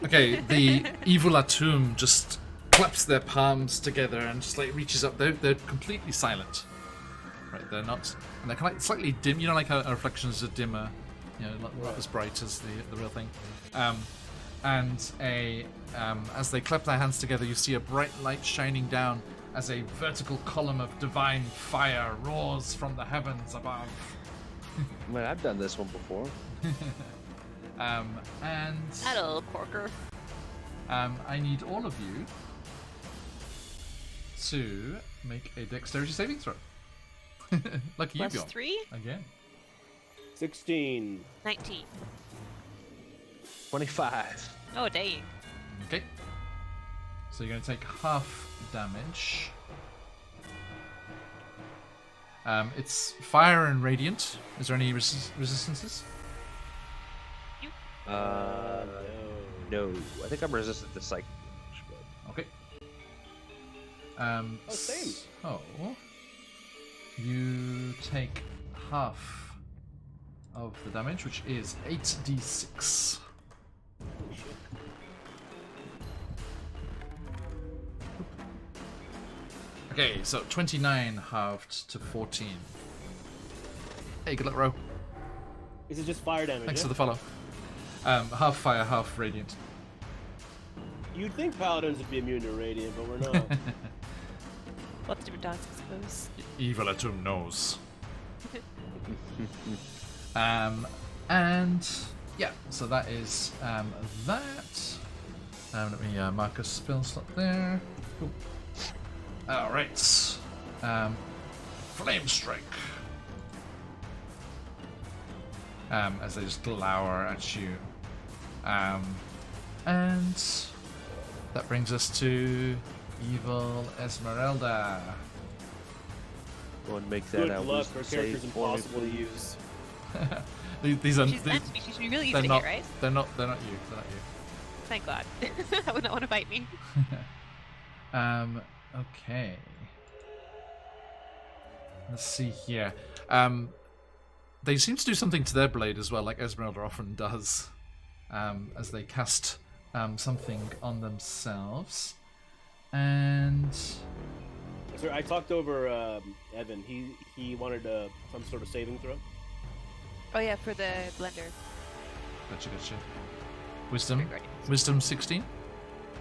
okay, the Evil Atum just claps their palms together and just like reaches up. They're completely silent. Right, they're not, and they're kind of slightly dim. You know, like a reflection is a dimmer, you know, not as bright as the real thing. And as they clap their hands together, you see a bright light shining down as a vertical column of divine fire roars from the heavens above. Man, I've done this one before. And That little corker. I need all of you to make a dexterity saving throw. Lucky you, Plus Bjorn. 3? Again. 16. 19. 25. Oh, dang. Okay. So you're going to take half damage. It's fire and radiant. Is there any resistances? No. I think I'm resistant to psychic damage, Okay. same. So you take half of the damage, which is 8d6. Okay, so 29 halved to 14. Hey, good luck, Ro. Is it just fire damage? Thanks Yeah? for the follow. Half fire, half radiant. You'd think paladins would be immune to radiant, but we're not. Lots of different dots, I suppose. Evil Atum knows. And yeah, so that is that. Let me mark a spell slot there. Cool. All right. Flame strike. As they just glower at you. And that brings us to Evil Esmeralda. Go and make that Good out. luck. Her character's impossible to use. These are She's meant to be. She should be really easy they're to not, hit, right? They're not you. They're not you. Thank God. I would not want to fight me. Okay. Let's see here. They seem to do something to their blade as well, like Esmeralda often does, as they cast something on themselves. And Sorry, I talked over Evan. He wanted some sort of saving throw. Oh yeah, for the blender. gotcha. Wisdom, Guardians. Wisdom 16.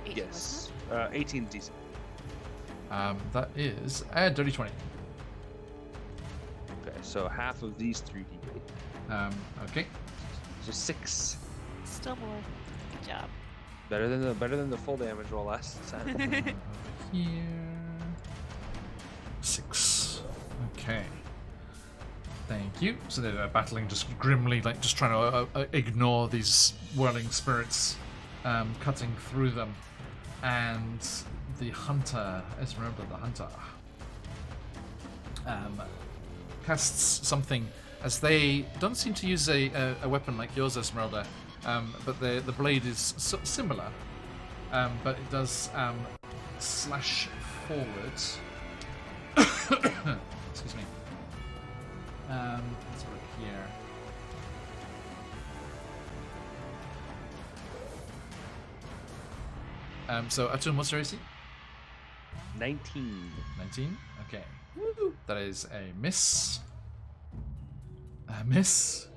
18, Yes. wasn't 18 decent. That is dirty 20. Okay, so half of these 3d8. Okay. So 6. it? Still more. Good job. Better than the full damage roll last time. Over here. 6. Okay. Thank you. So they're battling just grimly, like just trying to ignore these whirling spirits cutting through them. And the hunter, Esmeralda the hunter, casts something as they don't seem to use a weapon like yours, Esmeralda, but the blade is similar, but it does slash forward. Excuse me. Let's look here. So Atum, what's your AC? 19. 19? Okay. That is a miss. A miss.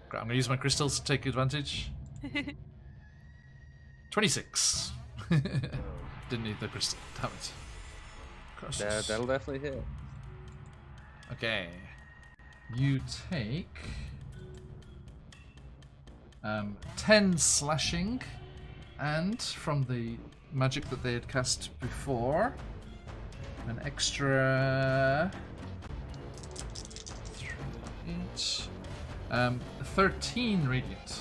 Great, I'm going to use my crystals to take advantage. 26. Didn't need the crystal. Damn it. Crystals. That'll definitely hit. Okay. You take 10 slashing, and from the magic that they had cast before, an extra 13 radiant.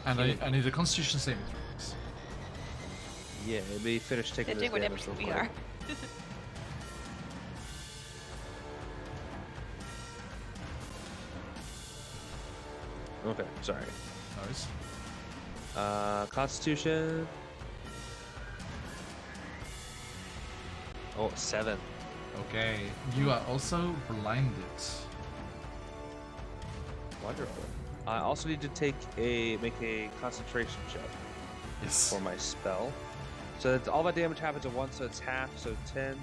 And I need a Constitution saving throw. Please. Yeah, maybe finish taking They're this doing damage whatever real we quick. are. Okay, sorry. Nice. Constitution. Oh, 7. Okay. You are also blinded. Wonderful. I also need to make a concentration check Yes. for my spell. So that's all my damage happens at once, so it's half, so 10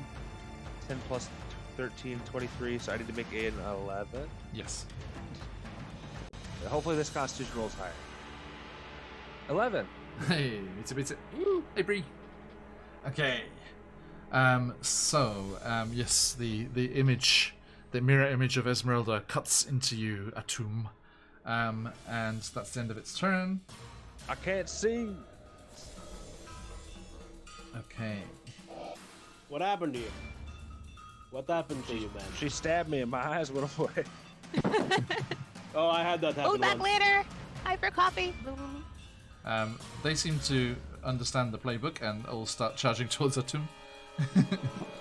plus 13, 23, so I need to make an 11. Yes. Hopefully this constitution rolls higher. 11. Hey, it's a bit. Hey, Bree. Okay. Yes, the image, the mirror image of Esmeralda cuts into you, Atum. And that's the end of its turn. I can't see. Okay. What happened to you? What happened to you, man? She stabbed me and my eyes went away. Oh, I had that happen Oh, back once. later. Hi for coffee. They seem to understand the playbook and all start charging towards Atum.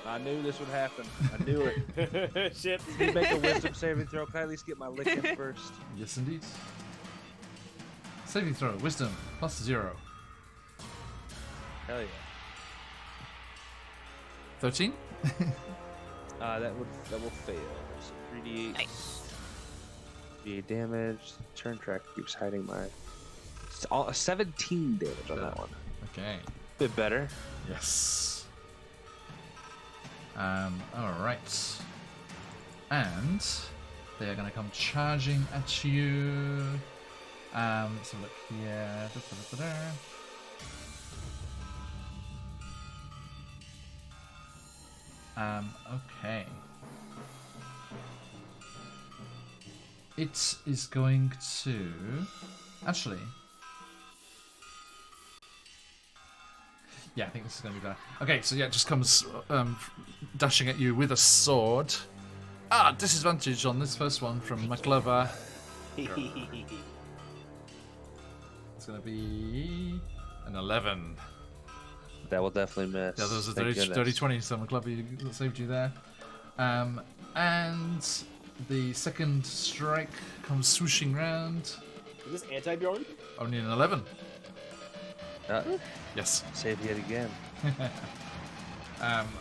I knew this would happen. I knew it. Shit. You make a wisdom saving throw. Can I at least get my lick in first? Yes, indeed. Saving throw, wisdom, +0. Hell yeah. 13? That will fail. So 3d8. Nice. 3d8 damage. Turn track keeps hiding my. 17 damage on that one. Okay. Bit better. Yes. All right. And they are going to come charging at you. Let's have a look here. Okay. It is going to... Actually... Yeah, I think this is going to be better. Okay, so yeah, it just comes dashing at you with a sword. Disadvantage on this first one from McLover. It's going to be an 11. That will definitely miss. Yeah, those are Thank dirty goodness. 20, so McLovey saved you there. And the second strike comes swooshing round. Is this anti-Bjorn? Only an 11. Yes. Save yet again.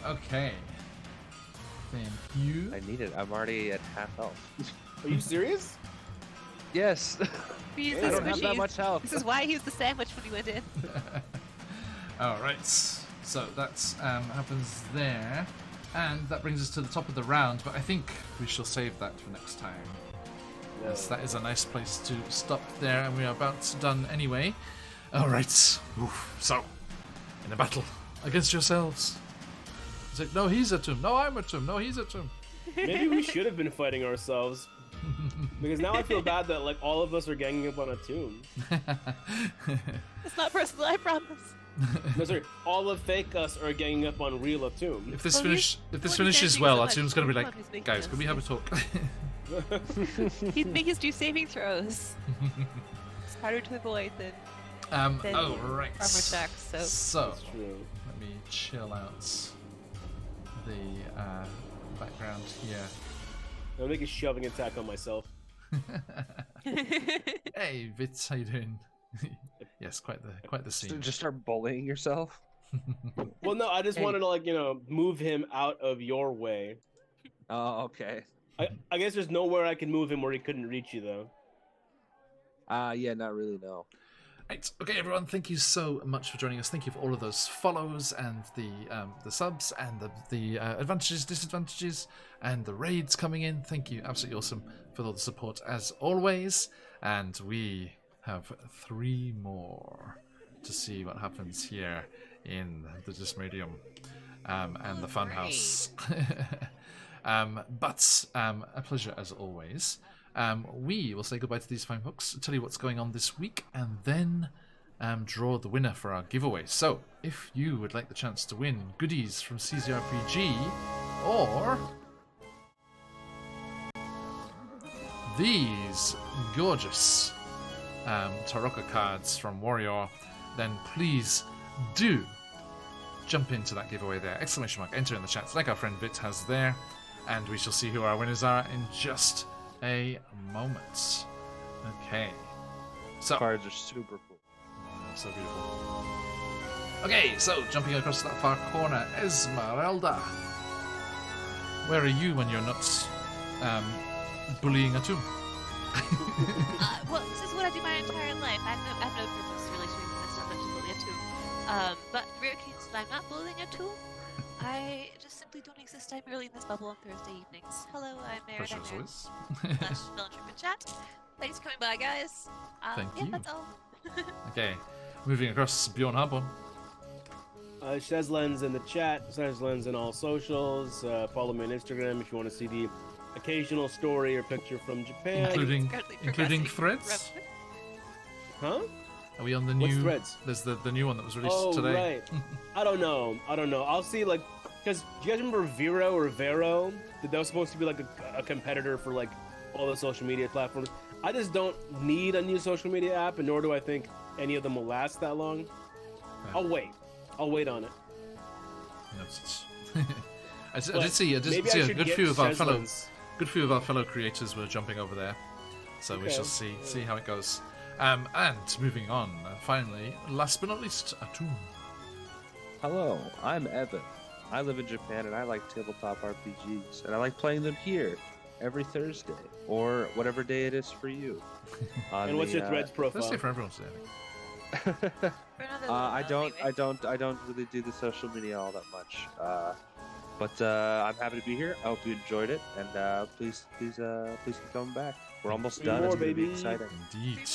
Okay. Thank you. I need it. I'm already at half health. Are you serious? Yes. He's I the don't have that squishies. much health. This is why he was the sandwich when he went in. Alright. So that happens there. And that brings us to the top of the round, but I think we shall save that for next time. Yes, that is a nice place to stop there, and we are about done anyway. Alright. So, in a battle against yourselves. It's like, no, he's a tomb. No, I'm a tomb. No, he's a tomb. Maybe we should have been fighting ourselves. Because now I feel bad that like all of us are ganging up on a tomb. It's not personal, I promise. No, sorry, all of fake us are ganging up on real tomb. If this Well, finishes well, our so team's gonna be much. like, Come on, who's making guys, this? can we have a talk? He'd make us do saving throws. It's harder to avoid than Then oh right. armor checks, so So That's true. let me chill out the background here. I'll make a shoving attack on myself. Hey, Vitz, how you doing? Yes, quite the So scene. just start bullying yourself. Well, no, I just Hey. wanted to like move him out of your way. Oh, okay. I guess there's nowhere I can move him where he couldn't reach you though. Yeah, not really. No. Right. Okay, everyone. Thank you so much for joining us. Thank you for all of those follows and the subs and the advantages, disadvantages, and the raids coming in. Thank you. Absolutely awesome for all the support as always. And we have 3 more to see what happens here in the Dismedium and the Funhouse. But a pleasure as always. We will say goodbye to these fine folks, tell you what's going on this week, and then draw the winner for our giveaway. So, if you would like the chance to win goodies from CZRPG, or these gorgeous Taroko cards from Warrior, then please do jump into that giveaway there. Exclamation mark, enter in the chat, like our friend Vit has there, and we shall see who our winners are in just a moment. Okay. So, Cards are super cool. so beautiful. Okay, so jumping across that far corner, Esmeralda. Where are you when you're not bullying a tomb? well, this is what I do my entire life. I have no purpose really to exist other than to bully a tomb. But for your case, I'm not bullying a tomb. I just simply don't exist. I'm merely in this bubble on Thursday evenings. Hello, I'm Mary. Pleasure as always. Villager in chat. Thanks for coming by, guys. Thank yeah, you. that's all. Okay, moving across Bjorn Harbon. Shezlen's in the chat. Shezlen's in all socials. Follow me on Instagram if you want to see the occasional story or picture from Japan. Including Currently including progressing. threads. Huh? Are we on the What's new? Threads? There's the new one that was released Oh, today. right. I don't know. I'll see, like, because do you guys remember Vero or Vero? That was supposed to be like a competitor for like all the social media platforms. I just don't need a new social media app, and nor do I think any of them will last that long. Yeah. I'll wait on it. Noted. I But did see maybe a I should good get few of our fellow Shezlen's. creators were jumping over there, so we Okay. shall see how it goes. And moving on, finally, last but not least, Atum. Hello, I'm Evan. I live in Japan and I like tabletop RPGs, and I like playing them here every Thursday or whatever day it is for you. On And what's the, your Threads profile? Thursday for everyone today. I think. I don't really do the social media all that much. But I'm happy to be here. I hope you enjoyed it, and please keep coming back. We're almost Three done. more, It's gonna be baby. exciting. Indeed.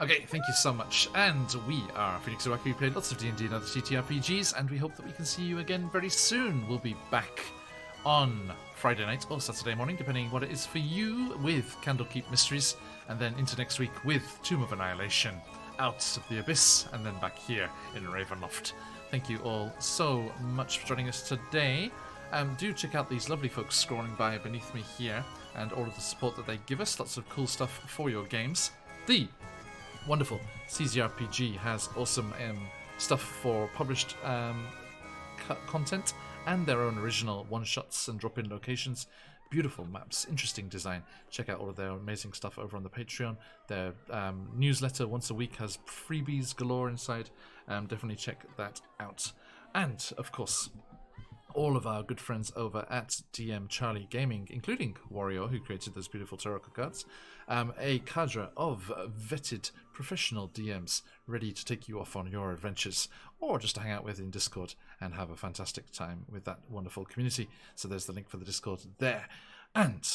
Okay, thank you so much. And we are QuestJunkiesUK. We played lots of D&D and other TTRPGs, and we hope that we can see you again very soon. We'll be back on Friday night or Saturday morning, depending what it is for you, with Candlekeep Mysteries, and then into next week with Tomb of Annihilation, out of the Abyss, and then back here in Ravenloft. Thank you all so much for joining us today. Do check out these lovely folks scrolling by beneath me here, and all of the support that they give us. Lots of cool stuff for your games. The wonderful CZRPG has awesome stuff for published content and their own original one-shots and drop-in locations. Beautiful maps, interesting design. Check out all of their amazing stuff over on the Patreon. Their newsletter once a week has freebies galore inside. Definitely check that out. And, of course, all of our good friends over at DM Charlie Gaming, including Warrior, who created those beautiful Tarot cards, a cadre of vetted professional DMs ready to take you off on your adventures, or just to hang out with in Discord and have a fantastic time with that wonderful community. So there's the link for the Discord there. And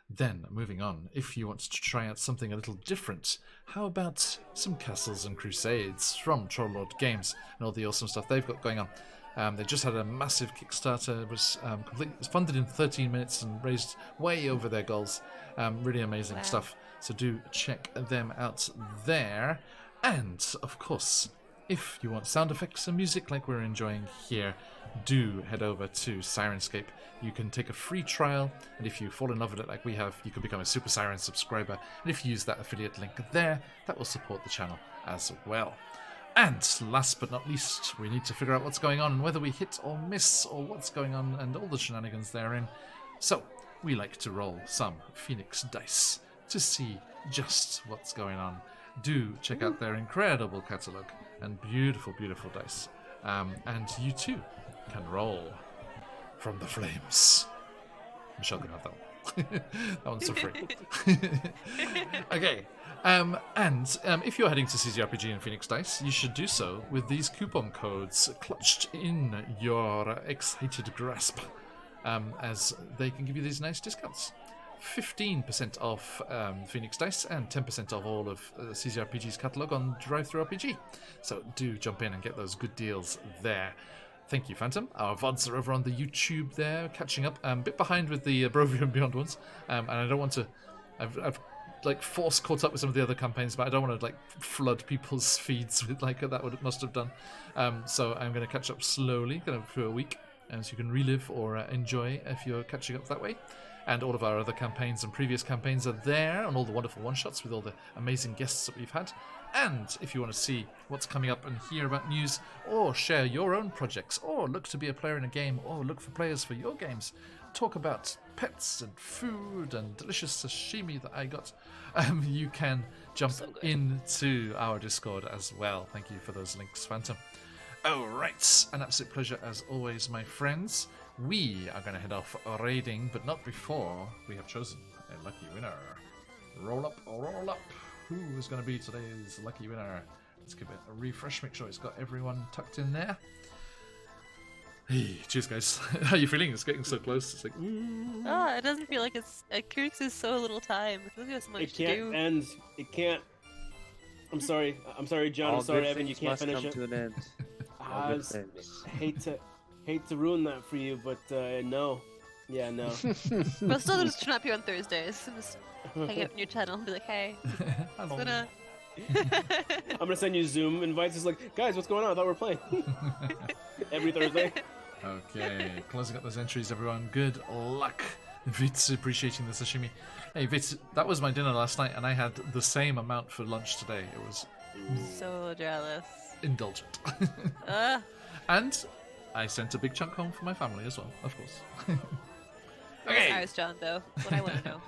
then, moving on, if you want to try out something a little different, how about some Castles and Crusades from Trollord Games and all the awesome stuff they've got going on. They just had a massive Kickstarter. It was funded in 13 minutes and raised way over their goals. Really amazing stuff. So do check them out there. And, of course, if you want sound effects and music like we're enjoying here, do head over to Sirenscape. You can take a free trial, and if you fall in love with it like we have, you can become a Super Siren subscriber. And if you use that affiliate link there, that will support the channel as well. And last but not least, we need to figure out what's going on and whether we hit or miss or what's going on and all the shenanigans therein. So we like to roll some Phoenix dice to see just what's going on. Do check out their incredible catalogue and beautiful, beautiful dice. And you too can roll from the flames. Michelle can have that one. That one's for free. Okay. And if you're heading to CZRPG and Phoenix Dice, you should do so with these coupon codes clutched in your excited grasp, as they can give you these nice discounts. 15% off Phoenix Dice and 10% off all of CZRPG's catalogue on DriveThruRPG. So do jump in and get those good deals there. Thank you, Phantom. Our VODs are over on the YouTube there, catching up. A bit behind with the Barovia Beyond ones, and I don't want to... I've like force caught up with some of the other campaigns, but I don't want to like flood people's feeds with like that must have done. So I'm going to catch up slowly, kind of for a week, and so you can relive or enjoy if you're catching up that way. And all of our other campaigns and previous campaigns are there, and all the wonderful one-shots with all the amazing guests that we've had. And if you want to see what's coming up and hear about news, or share your own projects, or look to be a player in a game, or look for players for your games, talk about pets and food and delicious sashimi that I got, you can jump into our Discord as well. Thank you for those links, Phantom. All right, an absolute pleasure as always, my friends. We are going to head off raiding, but not before we have chosen a lucky winner. Roll up, roll up. Who is going to be today's lucky winner? Let's give it a refresh, make sure it's got everyone tucked in there. Hey, cheers, guys. How are you feeling? It's getting so close. It's like, ooh. Oh, it doesn't feel like it's... It is so little time. It feels like there's so much It can't to do. end. It can't. I'm sorry, John. All I'm sorry, good Evan. You things can't must finish come it. to an end. All I good things. hate to ruin that for you, but no. Yeah, no. We'll still just turn up here on Thursdays and just hang out in your channel and be like, hey, Hello. it's gonna... I'm gonna send you Zoom invites. It's like, guys, what's going on? I thought we were playing. Every Thursday. Okay, closing up those entries, everyone. Good luck. Vit's appreciating the sashimi. Hey, Vit, that was my dinner last night, and I had the same amount for lunch today. It was So jealous. indulgent. And I sent a big chunk home for my family as well, of course. Okay. Ours, John, though. What I want to know.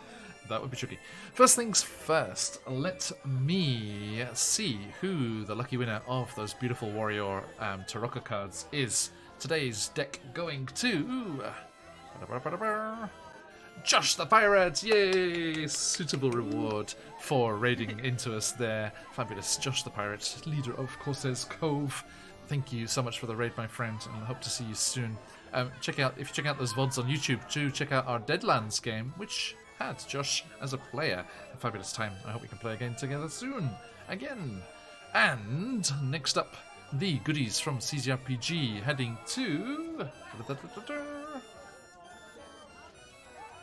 That would be tricky. First things first, let me see who the lucky winner of those beautiful warrior Tarot cards is. Today's deck going to... Josh the Pirate! Yay! Suitable reward for raiding into us there. Fabulous. Josh the Pirate, leader of Corsairs Cove. Thank you so much for the raid, my friend, and I hope to see you soon. If you check out those VODs on YouTube, do check out our Deadlands game, which had Josh as a player. A fabulous time. I hope we can play again together soon. Again. And next up, the goodies from CZRPG heading to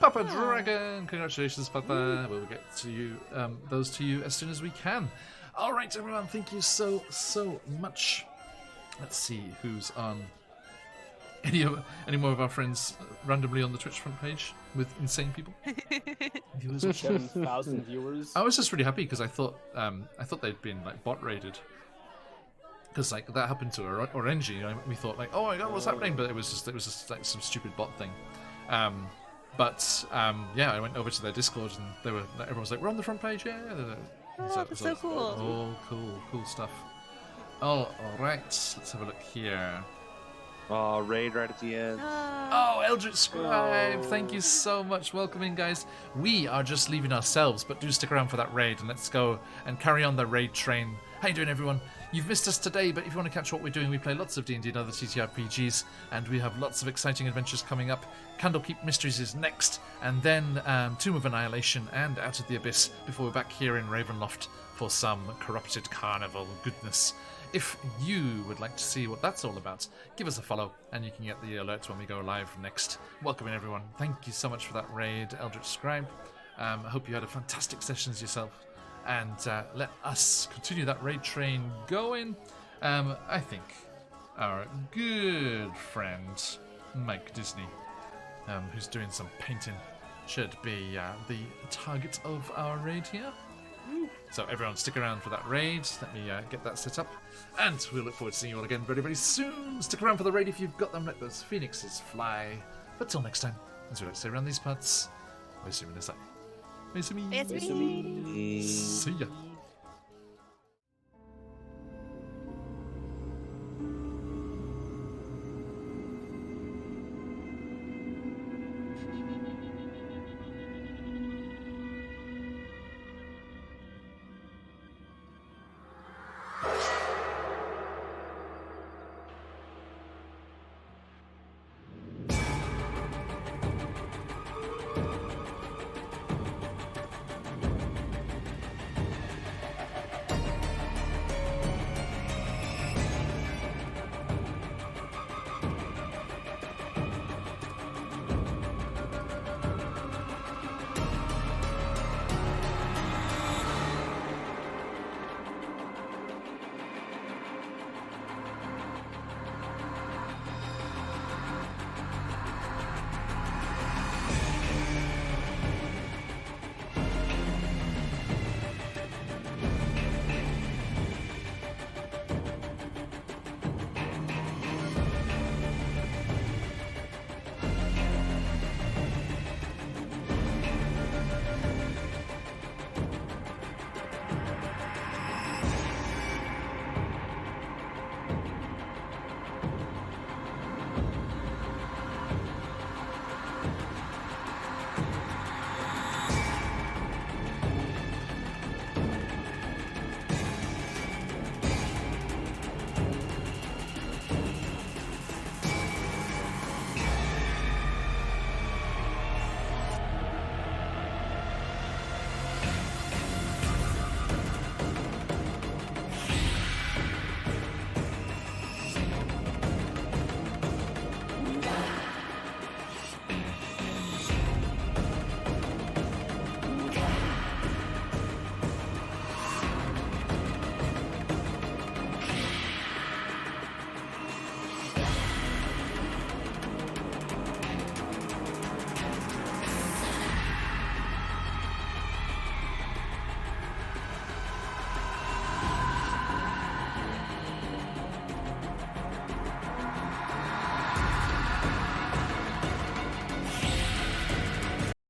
Papa Dragon. Congratulations, Papa. We'll get to you those to you as soon as we can. All right, everyone. Thank you so much. Let's see who's on. Any more of our friends randomly on the Twitch front page with insane people? Viewers watching? 7,000 viewers. I was just really happy because I thought they'd been like bot raided. Because like that happened to Orange, we thought like, oh my god, what's happening? But it was just like some stupid bot thing. Yeah, I went over to their Discord and everyone was like, we're on the front page, yeah. Oh, that's so cool. Oh, cool stuff. All right, let's have a look here. Oh, raid right at the end. Oh, Eldritch Scribe, thank you so much. Welcome in, guys. We are just leaving ourselves, but do stick around for that raid, and let's go and carry on the raid train. How you doing, everyone? You've missed us today, but if you want to catch what we're doing, we play lots of D&D and other TTRPGs, and we have lots of exciting adventures coming up. Candlekeep Mysteries is next, and then Tomb of Annihilation and Out of the Abyss, before we're back here in Ravenloft for some Corrupted Carnival goodness. If you would like to see what that's all about, give us a follow and you can get the alerts when we go live next. Welcome in, everyone. Thank you so much for that raid, Eldritch Scribe. I hope you had a fantastic sessions yourself. And let us continue that raid train going. I think our good friend Mike Disney, who's doing some painting, should be the target of our raid here. So everyone stick around for that raid. Let me get that set up. And we'll look forward to seeing you all again very, very soon. Stick around for the raid if you've got them. Let those phoenixes fly. But till next time, as we like to say around these parts, we're assuming this up. It's me. See ya.